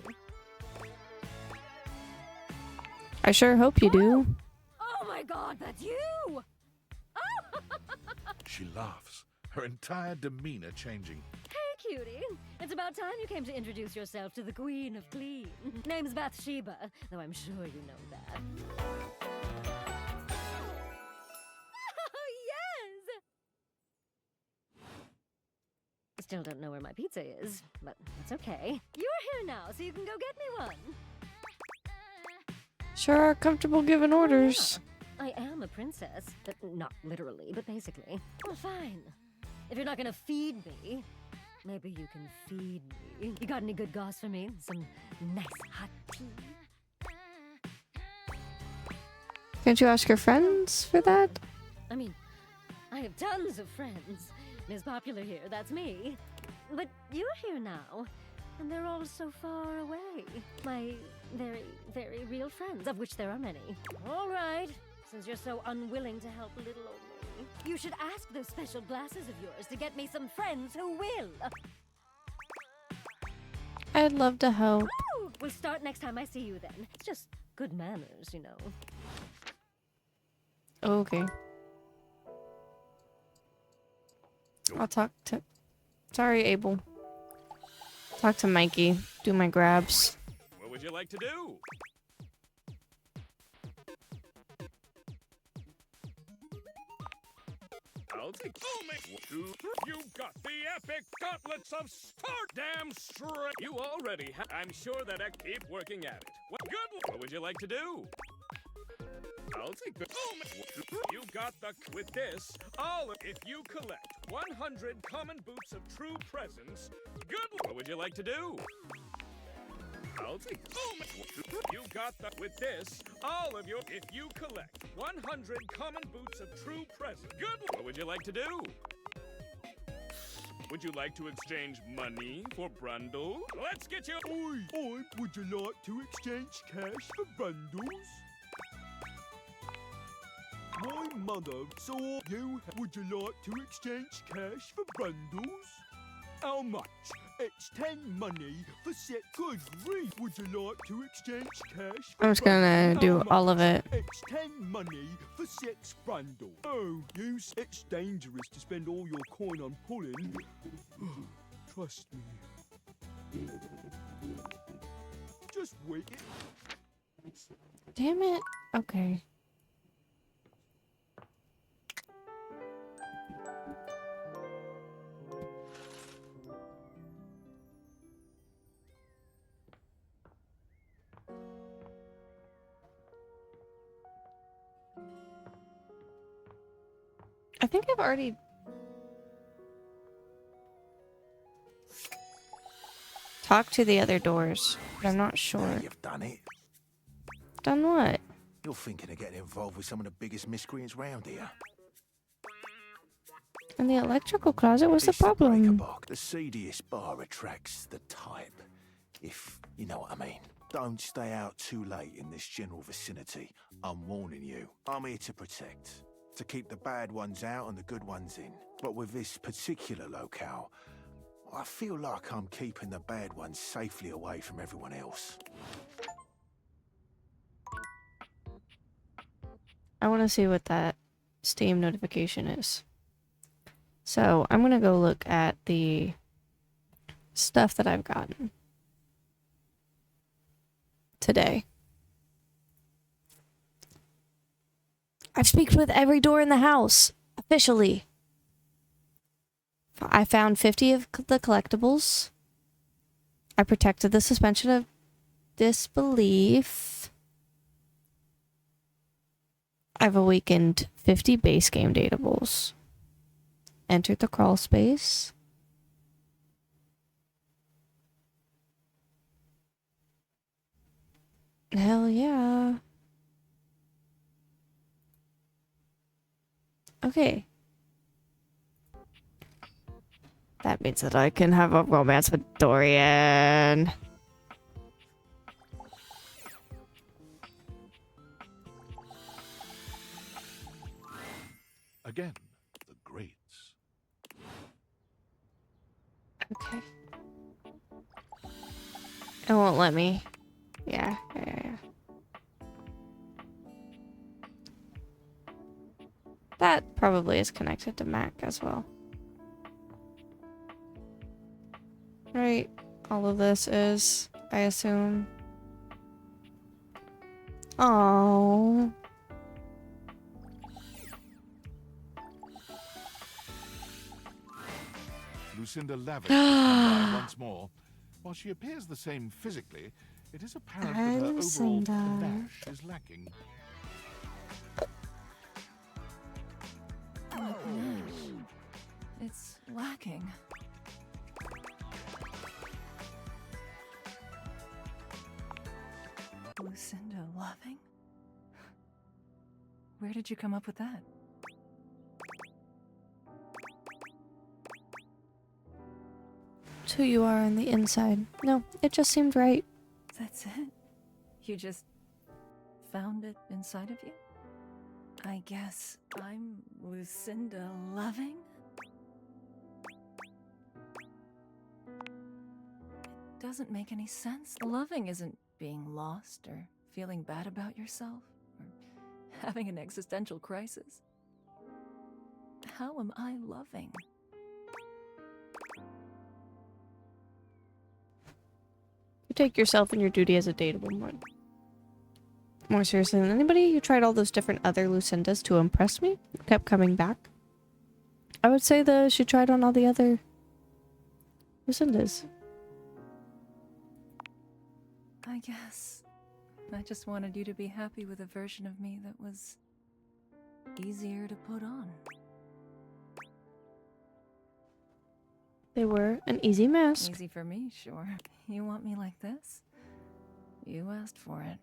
S1: I sure hope you do.
S17: Oh my god, that's you!
S2: She laughs, her entire demeanor changing.
S17: Hey, cutie. It's about time you came to introduce yourself to the Queen of Clean. Name's Bathsheba, though I'm sure you know that. Oh, yes! Still don't know where my pizza is, but that's okay. You're here now, so you can go get me one.
S1: Sure are comfortable giving orders.
S17: I am a princess, but not literally, but basically. Well, fine. If you're not gonna feed me, maybe you can feed me. You got any good goss for me? Some nice hot tea?
S1: Can't you ask your friends for that?
S17: I mean, I have tons of friends. Ms. Popular here, that's me. But you're here now, and they're all so far away. My very, very real friends, of which there are many. All right, since you're so unwilling to help little old me, you should ask those special glasses of yours to get me some friends who will.
S1: I'd love to help.
S17: Oh, we'll start next time I see you then. It's just good manners, you know.
S1: Okay. I'll talk to... Sorry, Abel. Talk to Mikey. Do my grabs.
S18: What would you like to do? I'll take You've got the epic gauntlets of start damn straight. You already have. I'm sure that I keep working at it. What would you like to do? I'll take the You've got the with this. If you collect 100 common boots of true presence, what would you like to do? I'll take You got the with this. If you collect 100 common boots of true presence, what would you like to do? Would you like to exchange money for bundles? Let's get you.
S19: Oi, would you like to exchange cash for bundles? My mother saw you. Would you like to exchange cash for bundles? How much? It's 10 money for set. Good grief. Would you like to exchange cash for
S1: I'm just gonna do all of it.
S19: It's 10 money for six bundle. Oh, it's dangerous to spend all your coin on pulling. Trust me. Just wait.
S1: Damn it. Okay. I think I've already... talked to the other doors, but I'm not sure.
S13: You've done it.
S1: Done what?
S13: You're thinking of getting involved with some of the biggest miscreants round here.
S1: In the electrical closet, what's the
S13: It's the
S1: problem?
S13: breaker box. The seediest bar attracts the type, if you know what I mean. Don't stay out too late in this general vicinity. I'm warning you. I'm here to protect. To keep the bad ones out and the good ones in. But with this particular locale, I feel like I'm keeping the bad ones safely away from everyone else.
S1: I want to see what that Steam notification is. So I'm gonna go look at the stuff that I've gotten today. I've speaked with every door in the house, officially. I found 50 of the collectibles. I protected the suspension of disbelief. I've awakened 50 base game datables. Entered the crawl space. Hell yeah. Okay. That means that I can have a romance with Dorian.
S2: Again, the greats.
S1: Okay. It won't let me. Yeah. That probably is connected to Mac as well. Right? All of this is, I assume. Oh.
S2: Lucinda Lavish has come by once more. While she appears the same physically, it is apparent that her overall
S1: Lucinda.
S2: panache is lacking.
S5: My panache. It's lacking. Lucinda Loving? Where did you come up with that?
S1: It's who you are on the inside. No, it just seemed right.
S5: That's it? You just found it inside of you? I guess I'm Lucinda Loving? It doesn't make any sense. Loving isn't being lost or feeling bad about yourself or having an existential crisis. How am I loving?
S1: You take yourself and your duty as a dateable one. More seriously than anybody, who tried all those different other Lucindas to impress me, kept coming back. I would say that she tried on all the other Lucindas.
S5: I guess I just wanted you to be happy with a version of me that was easier to put on.
S1: They were an easy mask.
S5: Easy for me, sure. You want me like this? You asked for it.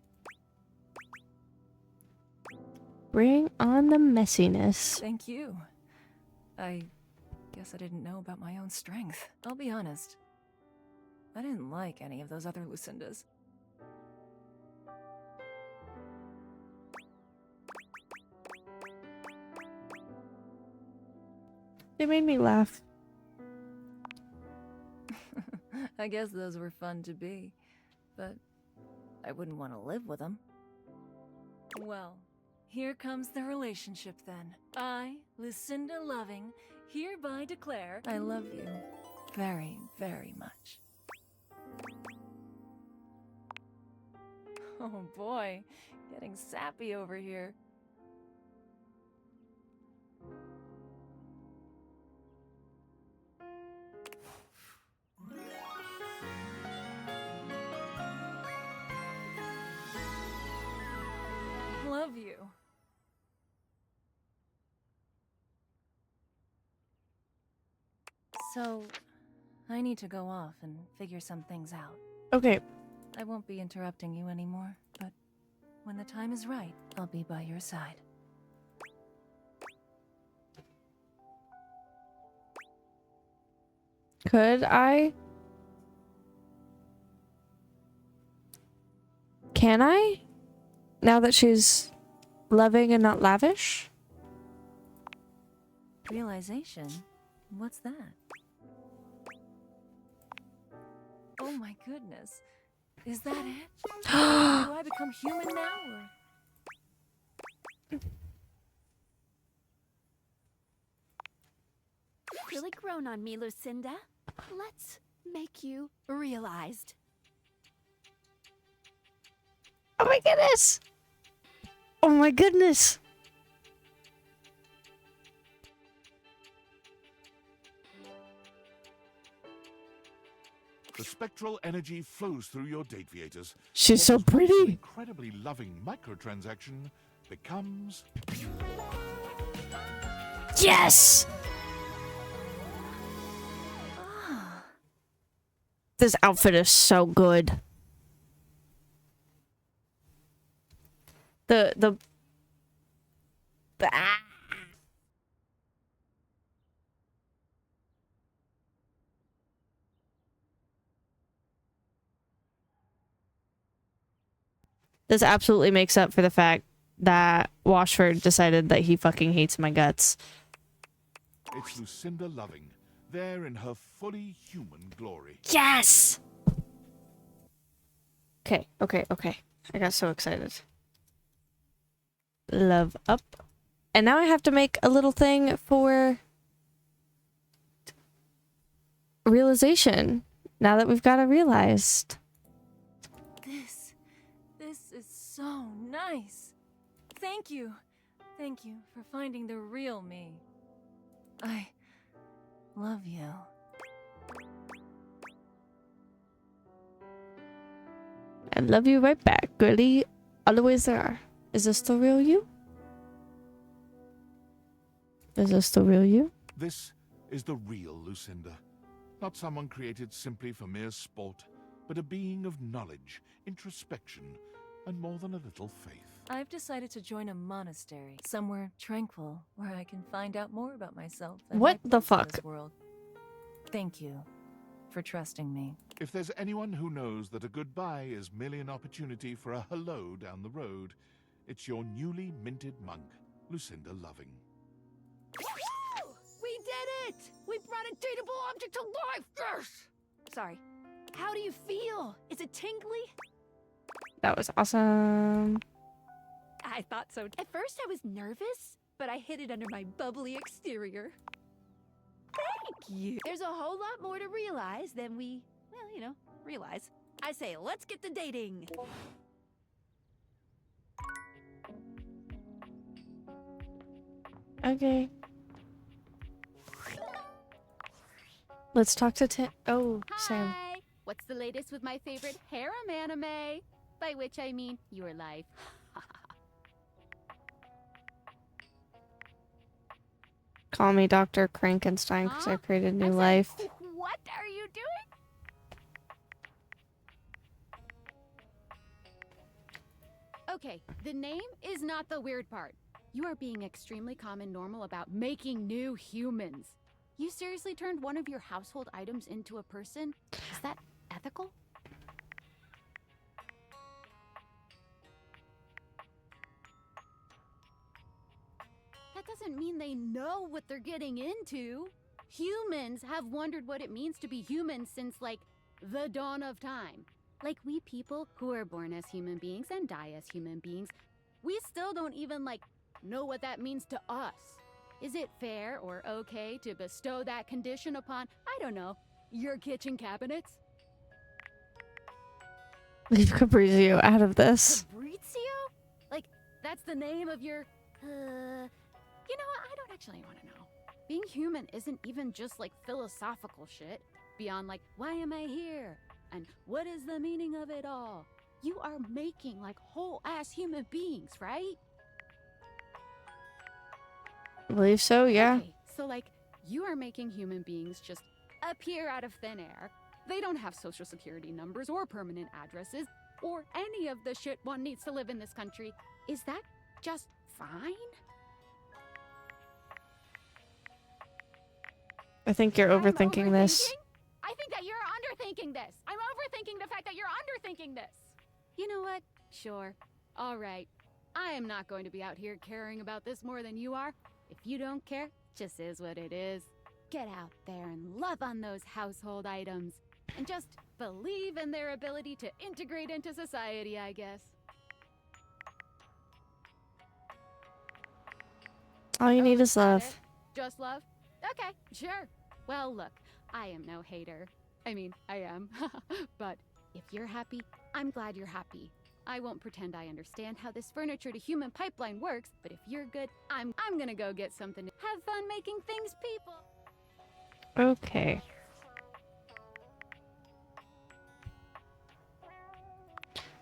S1: Bring on the messiness.
S5: Thank you. I guess I didn't know about my own strength. I'll be honest. I didn't like any of those other Lucindas.
S1: They made me laugh.
S5: I guess those were fun to be, but I wouldn't want to live with them. Well, here comes the relationship then. I, Lucinda Loving, hereby declare I love you very, very much. Oh boy, getting sappy over here. Love you. So, I need to go off and figure some things out.
S1: Okay.
S5: I won't be interrupting you anymore, but when the time is right, I'll be by your side.
S1: Could I? Can I? Now that she's loving and not lavish?
S5: Realization? What's that? Oh my goodness. Is that it? Do I become human now, or...?
S4: Really grown on me, Lucinda. Let's make you realized.
S1: Oh my goodness! Oh my goodness!
S2: The spectral energy flows through your Dateviators.
S1: She's so pretty!
S2: An incredibly loving microtransaction becomes...
S1: Yes! This outfit is so good. The This absolutely makes up for the fact that Washford decided that he fucking hates my guts.
S2: It's Lucinda Loving, there in her fully human glory.
S1: Yes! Okay. I got so excited. Love up. And now I have to make a little thing for realization. Now that we've got it realized.
S20: This is so nice. Thank you. Thank you for finding the real me. I love you.
S1: I love you right back, girlie. All the ways there are. Is this the real you? Is this the real you?
S2: This is the real Lucinda. Not someone created simply for mere sport, but a being of knowledge, introspection, and more than a little faith.
S20: I've decided to join a monastery, somewhere tranquil, where I can find out more about myself and
S1: What
S20: my
S1: the
S20: place in
S1: fuck?
S20: this world. Thank you for trusting me.
S2: If there's anyone who knows that a goodbye is merely an opportunity for a hello down the road, it's your newly minted monk, Lucinda Loving.
S4: We did it! We brought a dateable object to life! Yes! Sorry. How do you feel? Is it tingly?
S1: That was awesome.
S4: I thought so. At first I was nervous, but I hid it under my bubbly exterior. Thank you. There's a whole lot more to realize than we, well, you know, realize. I say, let's get to dating.
S1: Okay. Let's talk to Tim. Oh, Sam.
S21: Hi! What's the latest with my favorite harem anime? By which I mean your life.
S1: Call me Dr. Krankenstein because I created a new life.
S21: What are you doing? Okay, the name is not the weird part. You are being extremely calm and normal about making new humans. You seriously turned one of your household items into a person? Is that ethical? That doesn't mean they know what they're getting into. Humans have wondered what it means to be human since, like, the dawn of time. Like, we people who are born as human beings and die as human beings, we still don't even, like, know what that means to us. Is it fair or okay to bestow that condition upon, I don't know, your kitchen cabinets?
S1: Leave Fabrizio out of this.
S21: Fabrizio? Like, that's the name of your, you know what, I don't actually want to know. Being human isn't even just, like, philosophical shit. Beyond, like, why am I here? And what is the meaning of it all? You are making, like, whole-ass human beings, right?
S1: I believe so, yeah.
S21: Okay, so, like, you are making human beings just appear out of thin air. They don't have social security numbers or permanent addresses or any of the shit one needs to live in this country. Is that just fine?
S1: I think you're overthinking this.
S21: I think that you're underthinking this. I'm overthinking the fact that you're underthinking this. You know what? Sure. All right. I am not going to be out here caring about this more than you are. If you don't care, it just is what it is. Get out there and love on those household items. And just believe in their ability to integrate into society, I guess.
S1: All you need is love.
S21: Just love? Okay, sure. Well, look, I am no hater. I mean, I am. But if you're happy, I'm glad you're happy. I won't pretend I understand how this furniture to human pipeline works, but if you're good, I'm gonna go get something to have fun making things people.
S1: Okay.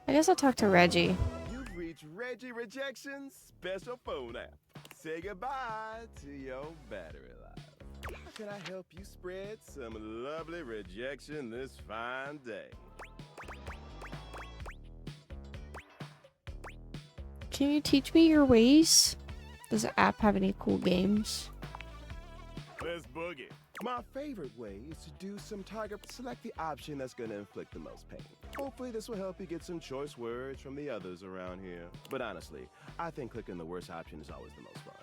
S1: I guess I'll talk to Reggie.
S8: You've reached Reggie Rejection's special phone app. Say goodbye to your battery life. How can I help you spread some lovely rejection this fine day?
S1: Can you teach me your ways? Does the app have any cool games?
S8: Let's boogie. My favorite way is to do some tiger. Select the option that's going to inflict the most pain. Hopefully this will help you get some choice words from the others around here. But honestly, I think clicking the worst option is always the most fun.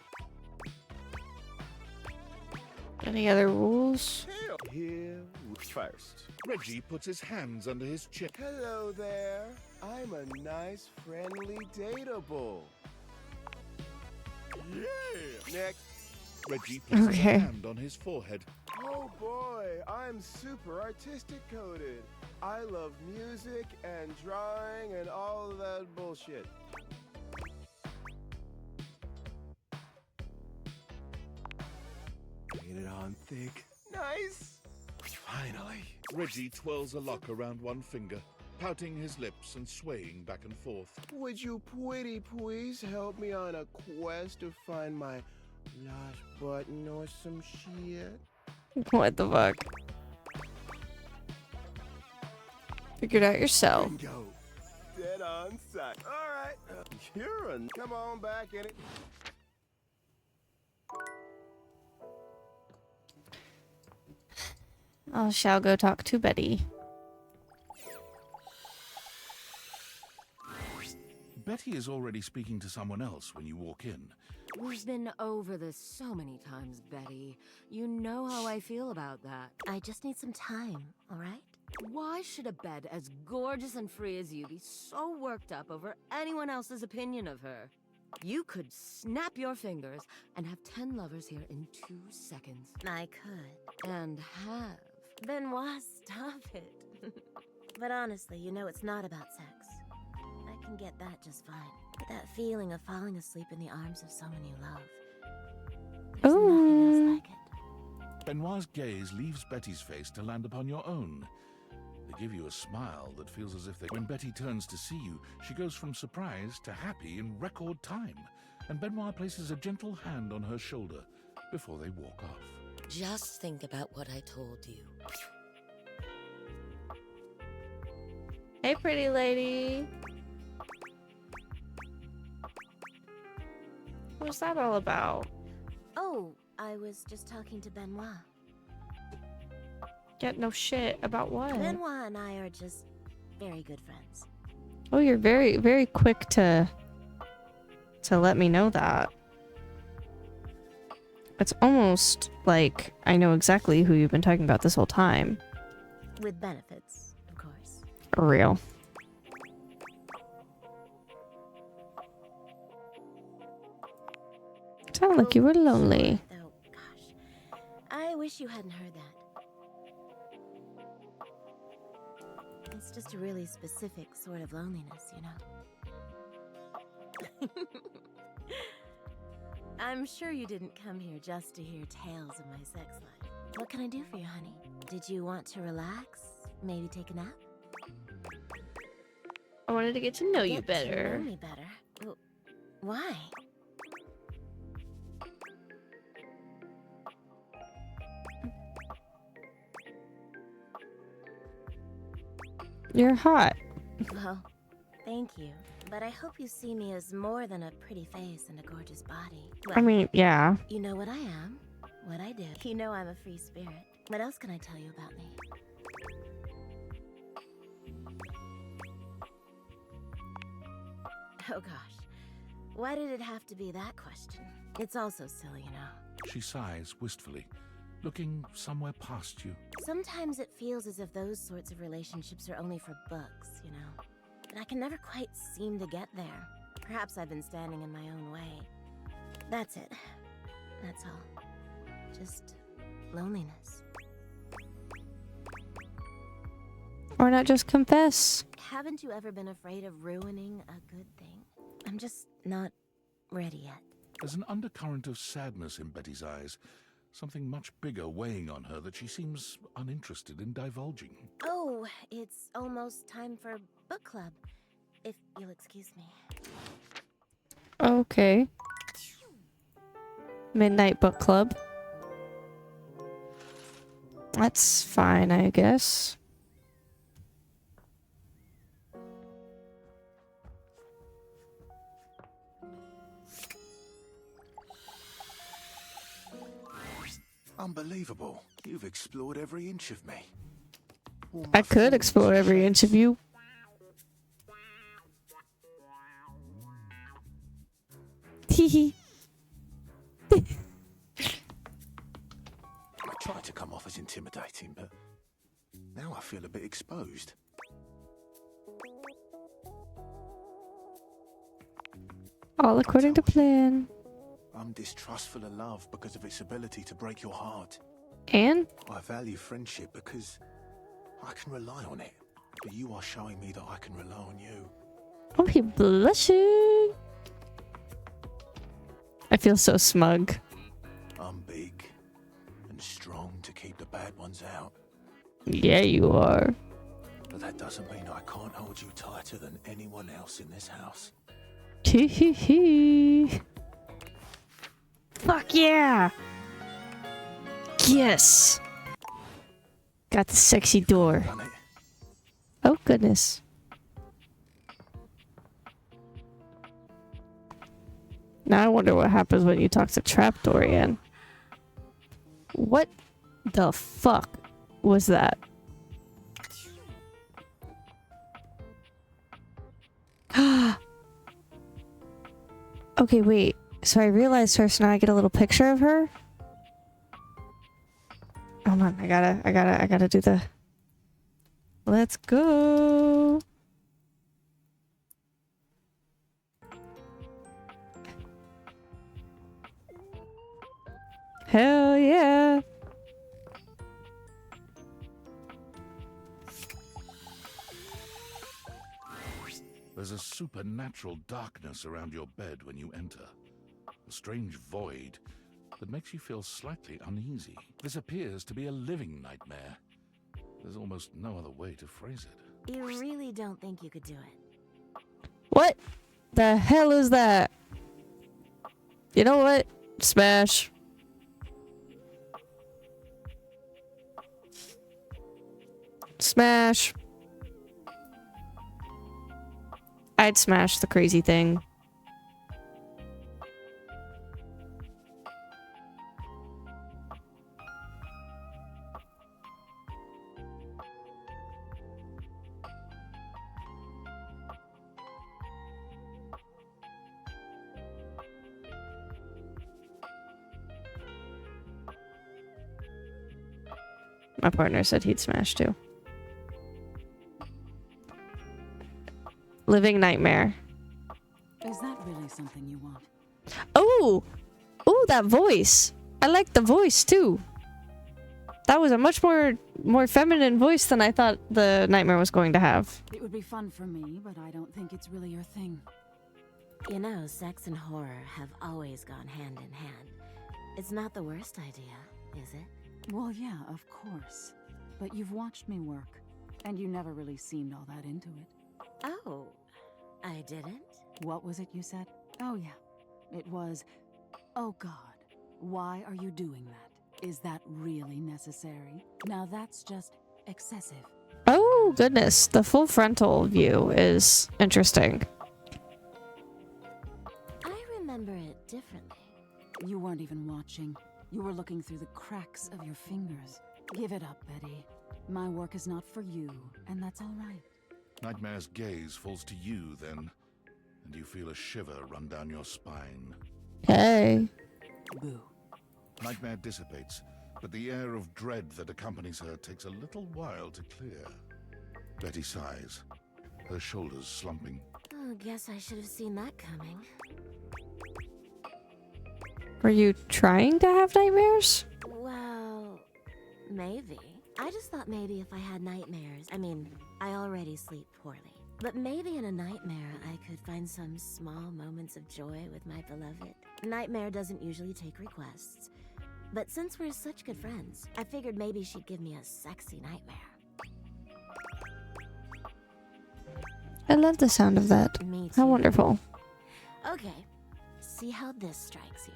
S1: Any other rules?
S8: Here first.
S2: Reggie puts his hands under his chin.
S8: Hello there. I'm a nice, friendly dateable. Yeah. Next.
S2: Reggie places a hand on his forehead.
S8: Oh boy, I'm super artistic coded. I love music and drawing and all of that bullshit. Get it on thick. Nice. Finally.
S2: Reggie twirls a lock around one finger, pouting his lips and swaying back and forth.
S8: Would you pretty please help me on a quest to find my lost button or some shit?
S1: What the fuck? Figure it out yourself.
S8: Bingo. Dead on sight. All right. You're a... Come on back in it.
S1: I shall go talk to Betty.
S2: Betty is already speaking to someone else when you walk in.
S3: We've been over this so many times, Betty. You know how I feel about that.
S11: I just need some time, all right?
S3: Why should a bed as gorgeous and free as you be so worked up over anyone else's opinion of her? You could snap your fingers and have 10 lovers here in 2 seconds.
S11: I could.
S3: And have.
S11: Benoit, stop it. But honestly, you know it's not about sex. I can get that just fine. But that feeling of falling asleep in the arms of someone you love. There's nothing else like it.
S2: Benoit's gaze leaves Betty's face to land upon your own. They give you a smile that feels as if they... When Betty turns to see you, she goes from surprise to happy in record time, and Benoit places a gentle hand on her shoulder before they walk off.
S3: Just think about what I told you.
S1: Hey, pretty lady. What's that all about?
S11: Oh, I was just talking to Benoit.
S1: Get no shit. About what?
S11: Benoit and I are just very good friends.
S1: Oh, you're very, very quick to let me know that. It's almost like I know exactly who you've been talking about this whole time.
S11: With benefits, of course.
S1: For real. Sound like you were lonely.
S11: Though, gosh, I wish you hadn't heard that. It's just a really specific sort of loneliness, you know? I'm sure you didn't come here just to hear tales of my sex life. What can I do for you, honey? Did you want to relax? Maybe take a nap?
S1: I wanted to get to know you better.
S11: Get to know me better? Well, why?
S1: You're hot.
S11: Well, thank you. But I hope you see me as more than a pretty face and a gorgeous body. Well,
S1: I mean, yeah.
S11: You know what I am, what I do. You know I'm a free spirit. What else can I tell you about me? Oh gosh, why did it have to be that question? It's all so silly, you know.
S2: She sighs wistfully, looking somewhere past you.
S11: Sometimes it feels as if those sorts of relationships are only for books, you know. But I can never quite seem to get there. Perhaps I've been standing in my own way. That's it. That's all. Just loneliness.
S1: Or not just confess.
S11: Haven't you ever been afraid of ruining a good thing? I'm just not ready yet.
S2: There's an undercurrent of sadness in Betty's eyes, something much bigger weighing on her that she seems uninterested in divulging.
S11: Oh, it's almost time for book club, if you'll excuse me.
S1: Okay. Midnight book club. That's fine, I guess.
S13: Unbelievable. You've explored every inch of me. All
S1: I
S13: my
S1: could
S13: forms
S1: explore
S13: and
S1: every inch of you. Hee
S13: I tried to come off as intimidating, but now I feel a bit exposed.
S1: All according to plan.
S13: I'm distrustful of love because of its ability to break your heart.
S1: And?
S13: I value friendship because I can rely on it. But you are showing me that I can rely on you.
S1: Oh, he blushing. I feel so smug.
S13: I'm big and strong to keep the bad ones out.
S1: Yeah, you are.
S13: But that doesn't mean I can't hold you tighter than anyone else in this house.
S1: Hee hee hee. Fuck yeah! Yes! Got the sexy door. Oh, goodness. Now I wonder what happens when you talk to Trapdoor again. What the fuck was that? Okay, wait. So I realized her, so now I get a little picture of her? Hold on, I gotta do the... Let's go! Hell yeah!
S2: There's a supernatural darkness around your bed when you enter. A strange void that makes you feel slightly uneasy. This appears to be a living nightmare. There's almost no other way to phrase it.
S11: You really don't think you could do it?
S1: What the hell is that? You know what? Smash. Smash. I'd smash the crazy thing. My partner said he'd smash too. Living nightmare.
S5: Is that really something you want?
S1: Oh! Oh, that voice. I like the voice too. That was a much more feminine voice than I thought the nightmare was going to have.
S5: It would be fun for me, but I don't think it's really your thing.
S11: You know, sex and horror have always gone hand in hand. It's not the worst idea, is it?
S5: Well, yeah, of course. But you've watched me work, and you never really seemed all that into it.
S11: Oh, I didn't?
S5: What was it you said? Oh, yeah. It was, oh God, why are you doing that? Is that really necessary? Now that's just excessive.
S1: Oh, goodness. The full frontal view is interesting.
S11: I remember it differently.
S5: You weren't even watching. You were looking through the cracks of your fingers. Give it up, Betty. My work is not for you, and that's all right.
S2: Nightmare's gaze falls to you then, and you feel a shiver run down your spine.
S1: Hey.
S5: Boo.
S2: Nightmare dissipates, but the air of dread that accompanies her takes a little while to clear. Betty sighs, her shoulders slumping.
S11: Oh, guess I should have seen that coming.
S1: Were you trying to have nightmares?
S11: Well, maybe. I just thought maybe if I had nightmares, I mean, I already sleep poorly. But maybe in a nightmare, I could find some small moments of joy with my beloved. Nightmare doesn't usually take requests. But since we're such good friends, I figured maybe she'd give me a sexy nightmare.
S1: I love the sound of that.
S11: Me
S1: How
S11: too.
S1: wonderful.
S11: Okay, see how this strikes you.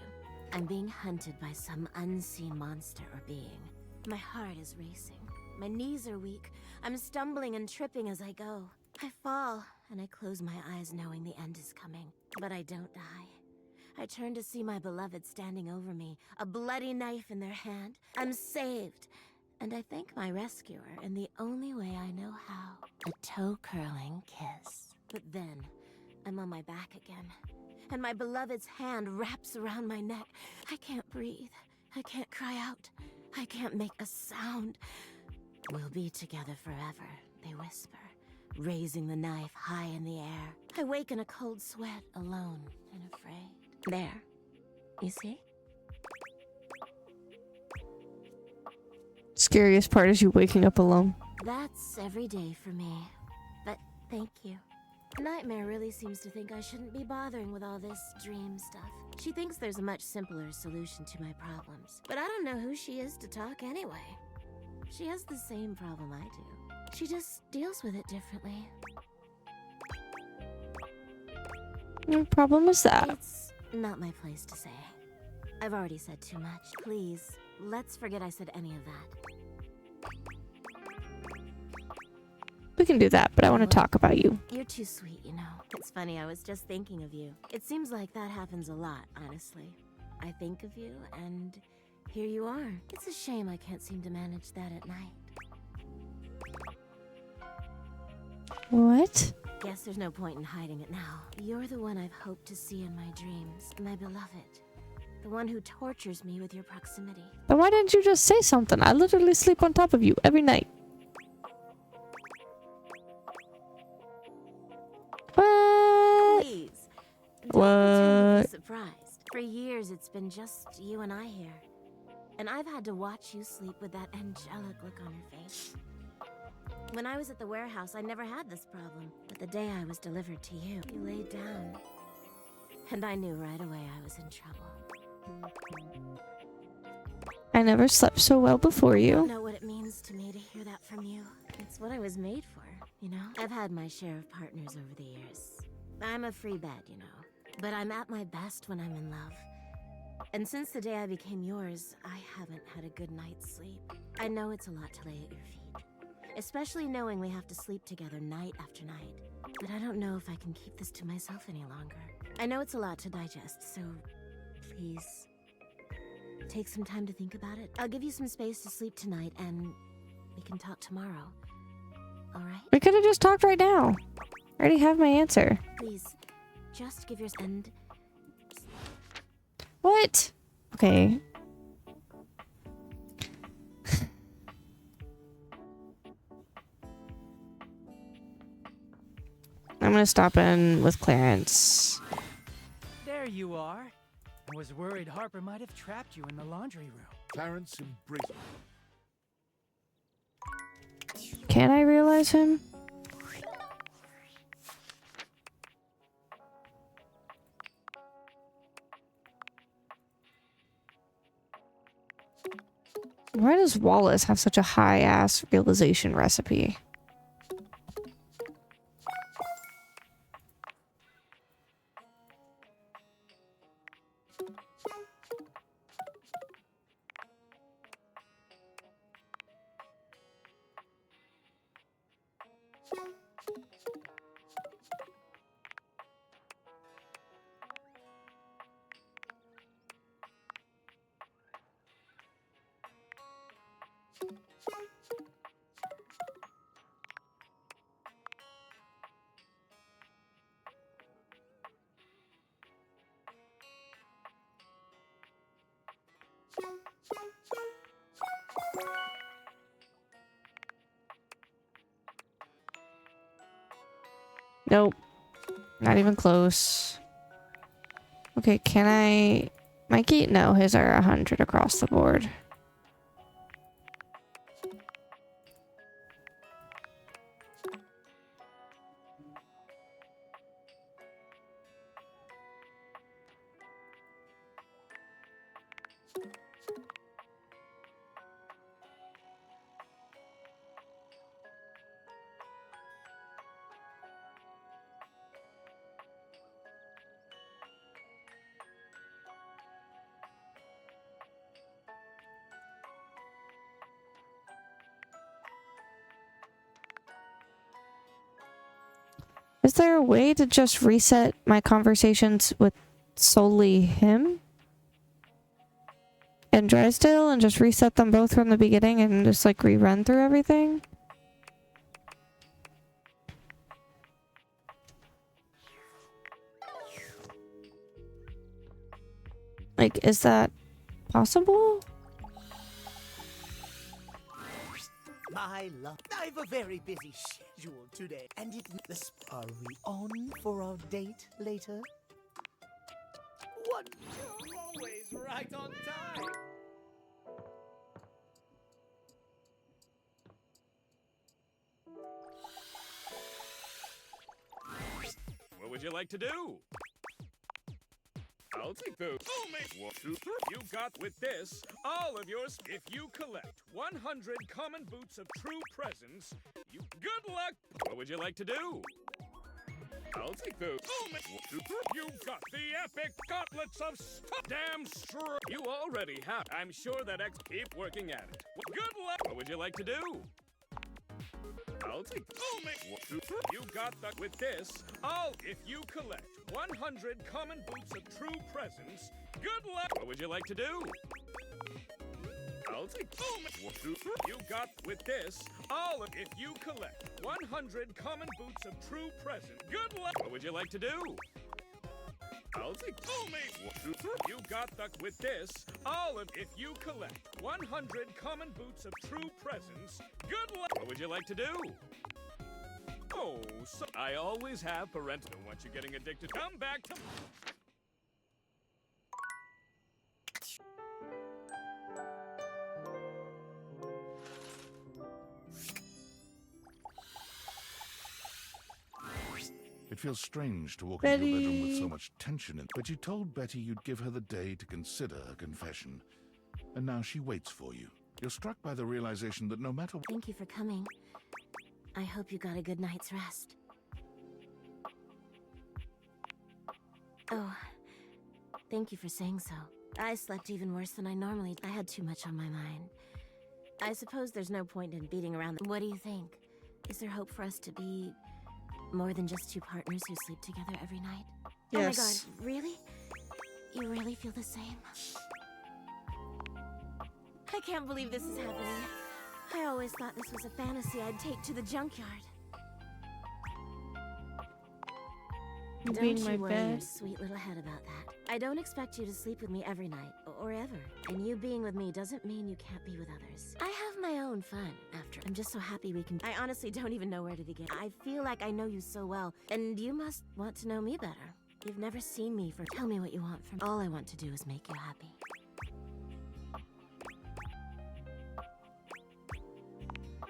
S11: I'm being hunted by some unseen monster or being. My heart is racing. My knees are weak. I'm stumbling and tripping as I go. I fall, and I close my eyes knowing the end is coming. But I don't die. I turn to see my beloved standing over me, a bloody knife in their hand. I'm saved. And I thank my rescuer in the only way I know how. A toe-curling kiss. But then, I'm on my back again. And my beloved's hand wraps around my neck. I can't breathe. I can't cry out. I can't make a sound. We'll be together forever, they whisper, raising the knife high in the air. I wake in a cold sweat, alone and afraid. There. You see?
S1: Scariest part is you waking up alone.
S11: That's every day for me. But thank you. Nightmare really seems to think I shouldn't be bothering with all this dream stuff. She thinks there's a much simpler solution to my problems. But I don't know who she is to talk anyway. She has the same problem I do. She just deals with it differently.
S1: What problem is that?
S11: It's not my place to say. I've already said too much. Please, let's forget I said any of that.
S1: We can do that, but I want to talk about you.
S11: You're too sweet, you know. It's funny, I was just thinking of you. It seems like that happens a lot, honestly. I think of you, and here you are. It's a shame I can't seem to manage that at night.
S1: What?
S11: Guess there's no point in hiding it now. You're the one I've hoped to see in my dreams, my beloved. The one who tortures me with your proximity.
S1: Then why didn't you just say something? I literally sleep on top of you every night. What?
S11: Please.
S1: What?
S11: Surprised. For years it's been just you and I here. And I've had to watch you sleep with that angelic look on your face. When I was at the warehouse, I never had this problem. But the day I was delivered to you, you laid down. And I knew right away I was in trouble.
S1: I never slept so well before
S11: I
S1: you.
S11: don't know what it means to me to hear that from you. It's what I was made for, you know? I've had my share of partners over the years. I'm a free bed, you know. But I'm at my best when I'm in love. And since the day I became yours, I haven't had a good night's sleep. I know it's a lot to lay at your feet. Especially knowing we have to sleep together night after night. But I don't know if I can keep this to myself any longer. I know it's a lot to digest, so please take some time to think about it. I'll give you some space to sleep tonight, and we can talk tomorrow. All right?
S1: We could have just talked right now. I already have my answer.
S11: Please, just give your end.
S1: What? Okay. I'm gonna stop in with Clarence.
S7: There you are. I was worried Harper might have trapped you in the laundry room.
S2: Clarence embraced.
S1: Can I realize him? Why does Wallace have such a high-ass realization recipe? Nope. Not even close. Okay, can I... Mikey? No, his are 100 across the board. Is there a way to just reset my conversations with solely him and Drysdale and just reset them both from the beginning and just like rerun through everything? Like, is that possible?
S6: My love, I've a very busy schedule today, and are we on for our date later? You're always right on time.
S18: What would you like to do? I'll take those. I'll make 1, 2, 3. You got with this all of yours. If you collect 100 common boots of true presence, you good luck. What would you like to do? I'll take those. I'll make 1, 2, 3. You got the epic gauntlets of damn strength. You already have. I'm sure that keep working at it. Good luck. What would you like to do? I'll take. I'll make 1, 2, 3. You got that with this. If you collect 100 common boots of true presence, good luck. What would you like to do? I'll take. I'll make 1, 2, 3. You got with this. If you collect 100 common boots of true presence, good luck. What would you like to do? I'll take. I'll make 1, 2, 3. You got that with this. If you collect 100 common boots of true presence, good luck. What would you like to do? Oh, so I always have parental. Don't want you getting addicted. Come back to.
S2: It feels strange to walk into your bedroom with so much tension in, but you told Betty you'd give her the day to consider her confession. And now she waits for you. You're struck by the realization that no matter what—
S11: Thank you for coming. I hope you got a good night's rest. Oh, thank you for saying so. I slept even worse than I normally. I had too much on my mind. I suppose there's no point in beating around the— What do you think? Is there hope for us to be more than just two partners who sleep together every night?
S1: Yes.
S11: Oh my god, really? You really feel the same? I can't believe this is happening. I always thought this was a fantasy I'd take to the junkyard.
S1: You
S11: Don't
S1: mean my
S11: you worry your
S1: bed?
S11: sweet little head about that. I don't expect you to sleep with me every night, or ever. And you being with me doesn't mean you can't be with others. I have my own fun, after. I'm just so happy we can— I honestly don't even know where to begin. I feel like I know you so well, and you must want to know me better. You've never seen me for— Tell me what you want from— All I want to do is make you happy.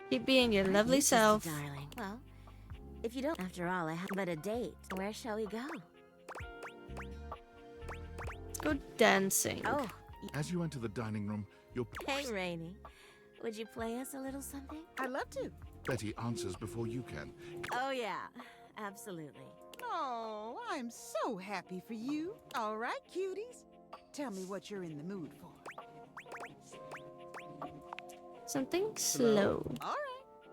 S1: Keep being your lovely
S11: You
S1: self.
S11: sister, darling. Well, if you don't— After all, I have but a date. Where shall we go?
S1: Let's go dancing.
S11: Oh,
S2: As you enter the dining room, your
S11: hey, Rainy. Would you play us a little something?
S9: I'd love to.
S2: Betty answers before you can.
S11: Oh, yeah. Absolutely.
S9: Oh, I'm so happy for you. All right, cuties. Tell me what you're in the mood for.
S1: Something slow.
S9: All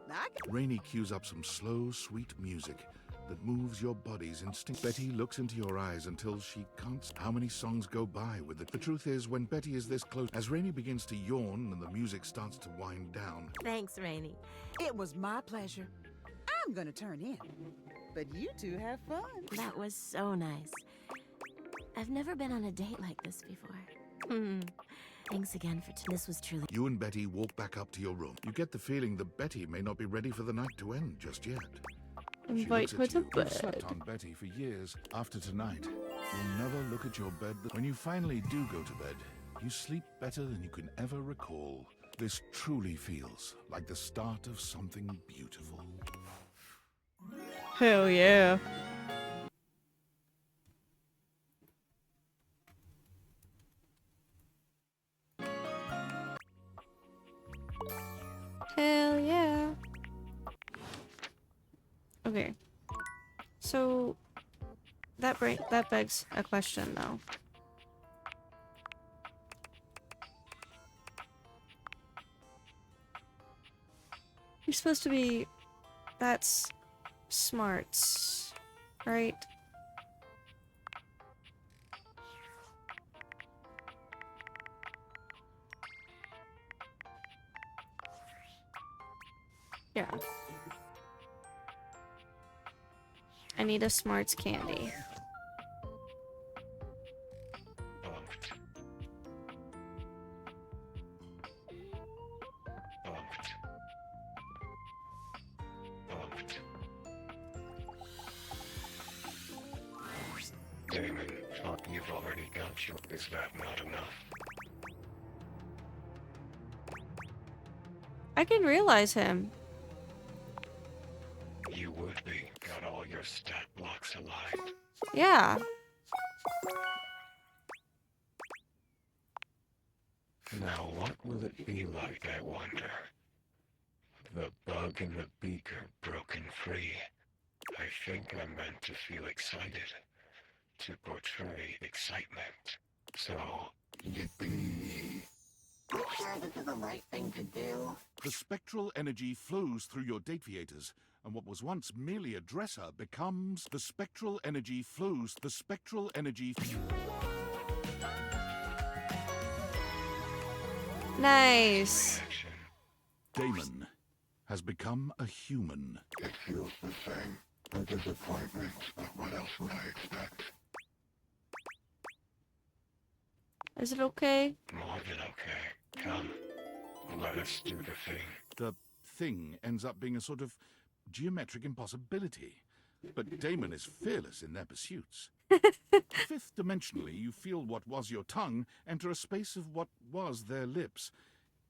S9: right.
S2: Rainey cues up some slow, sweet music that moves your body's instinct. Betty looks into your eyes until she can't— How many songs go by with it? The truth is, when Betty is this close— As Rainey begins to yawn and the music starts to wind down—
S11: Thanks, Rainy.
S9: It was my pleasure. I'm gonna turn in. But you two have fun.
S11: That was so nice. I've never been on a date like this before. Thanks again for— This was truly—
S2: You and Betty walk back up to your room. You get the feeling that Betty may not be ready for the night to end just yet.
S1: Invite her to
S2: You've slept
S1: bed.
S2: on Betty for years. After tonight, you'll never look at your bed. When you finally do go to bed, you sleep better than you can ever recall. This truly feels like the start of something beautiful.
S1: Hell yeah. Hell yeah. Okay. So that begs a question though. You're supposed to be— That's smarts, right? Yeah. I need a smarts candy.
S12: Damon, thought you've already got you. Is that not enough?
S1: I can realize him.
S12: You would be. Got all your stat blocks aligned.
S1: Yeah.
S12: Now what will it be like, I wonder? The bug in the beaker broken free. I think I'm meant to feel excited. To portray excitement. So, yippee.
S2: I'm sure this is the right thing to do. The spectral energy flows through your dateviators, and what was once merely a dresser becomes the spectral energy flows. The spectral energy.
S1: Nice.
S2: Damon has become a human.
S12: It feels the same. A disappointment, but what else would I expect?
S1: Is it okay?
S12: More than okay. Come, let us do the thing.
S2: The thing ends up being a sort of geometric impossibility. But Damon is fearless in their pursuits. Fifth dimensionally, you feel what was your tongue enter a space of what was their lips.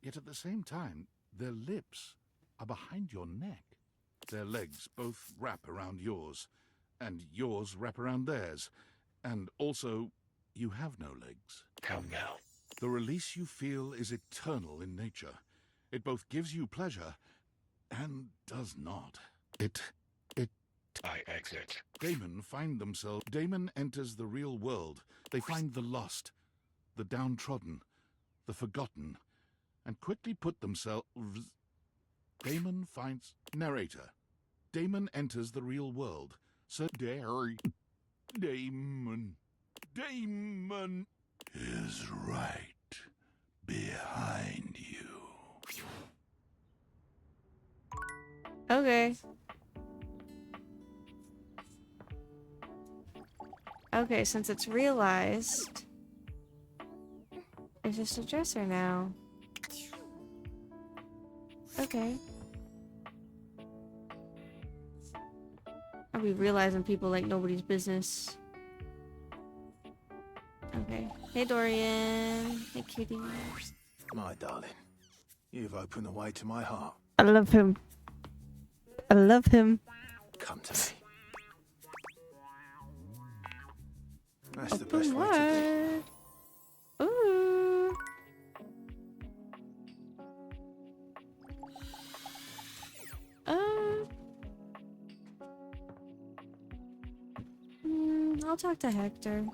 S2: Yet at the same time, their lips are behind your neck. Their legs both wrap around yours, and yours wrap around theirs. And also, you have no legs.
S12: Come now.
S2: The release you feel is eternal in nature. It both gives you pleasure and does not.
S12: I exit.
S2: Damon enters the real world. They find the lost, the downtrodden, the forgotten, and quickly put themselves... Damon finds... Narrator. Damon enters the real world. So Damon is right behind you.
S1: Okay. Okay, since it's realized, it's just a dresser now. Okay. I'll be realizing people like nobody's business. Okay. Hey, Dorian. Hey, cutie.
S13: My darling, you've opened the way to my heart.
S1: I love him. I love him.
S13: Come to me. That's the best way to
S1: be. Ooh. I'll talk to Hector.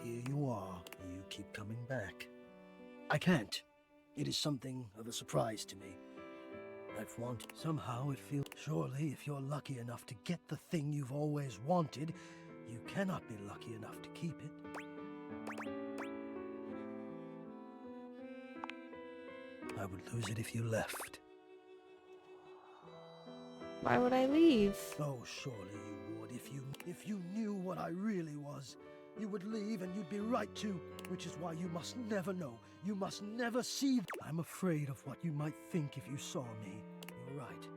S22: Here you are. You keep coming back. I can't. It is something of a surprise to me. I've wanted. Somehow it feels... Surely, if you're lucky enough to get the thing you've always wanted, you cannot be lucky enough to keep it. I would lose it if you left.
S1: Why would I leave?
S22: Oh, surely you would. If you knew what I really was, you would leave and you'd be right to, which is why you must never know. You must never see. I'm afraid of what you might think if you saw me. You're right.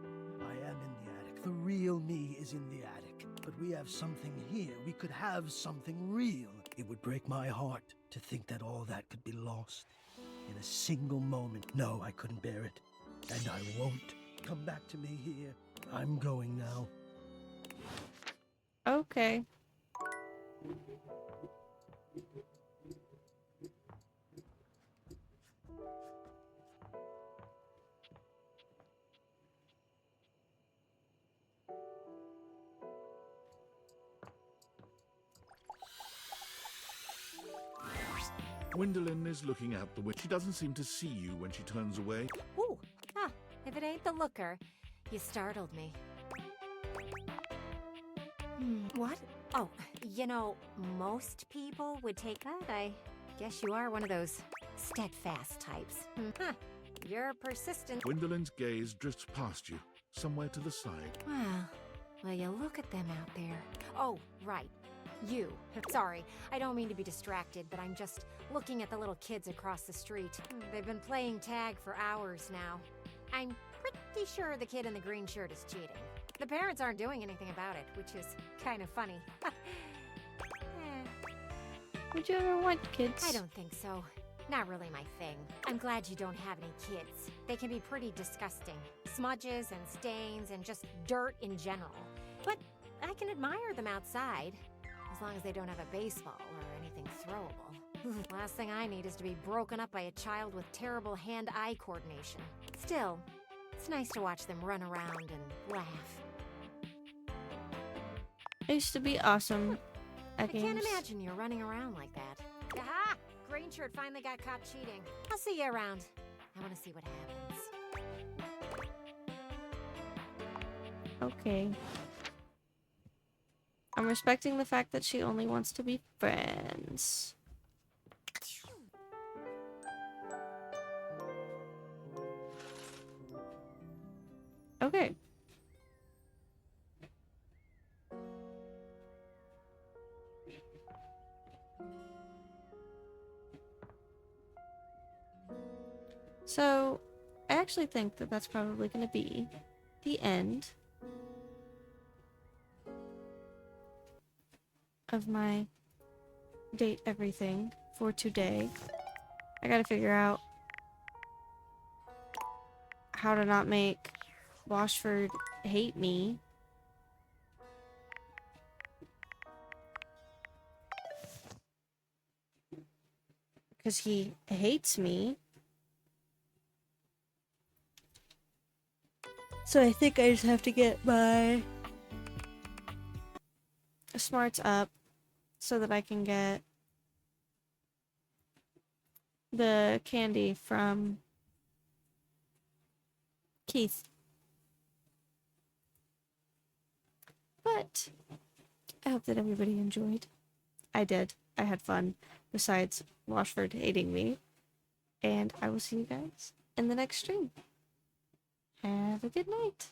S22: I am in the attic. The real me is in the attic. But we have something here. We could have something real. It would break my heart to think that all that could be lost in a single moment. No, I couldn't bear it. And I won't. Come back to me here. I'm going now.
S1: Okay.
S2: Gwendolyn is looking out the window. She doesn't seem to see you when she turns away.
S23: Ooh, if it ain't the looker, you startled me. What? Oh, you know, most people would take that. I guess you are one of those steadfast types. Huh. You're persistent.
S2: Gwendolyn's gaze drifts past you, somewhere to the side.
S23: Well, will you look at them out there? Oh, right. You. Sorry, I don't mean to be distracted, but I'm just looking at the little kids across the street. They've been playing tag for hours now. I'm pretty sure the kid in the green shirt is cheating. The parents aren't doing anything about it, which is kind of funny.
S1: Would you ever want kids?
S23: I don't think so. Not really my thing. I'm glad you don't have any kids. They can be pretty disgusting. Smudges and stains and just dirt in general. But I can admire them outside, as long as they don't have a baseball or anything throwable. Last thing I need is to be broken up by a child with terrible hand-eye coordination. Still, it's nice to watch them run around and laugh.
S1: I used to be awesome at
S23: I
S1: games.
S23: can't imagine you're running around like that. Aha! Green shirt finally got caught cheating. I'll see you around. I want to see what happens.
S1: Okay. I'm respecting the fact that she only wants to be friends. Okay. So, I actually think that that's probably going to be the end of my date everything for today. I gotta figure out how to not make Washford hate me. Because he hates me. So I think I just have to get my smarts up so that I can get the candy from Keith. But I hope that everybody enjoyed. I did. I had fun, besides Washford hating me. And I will see you guys in the next stream. Have a good night.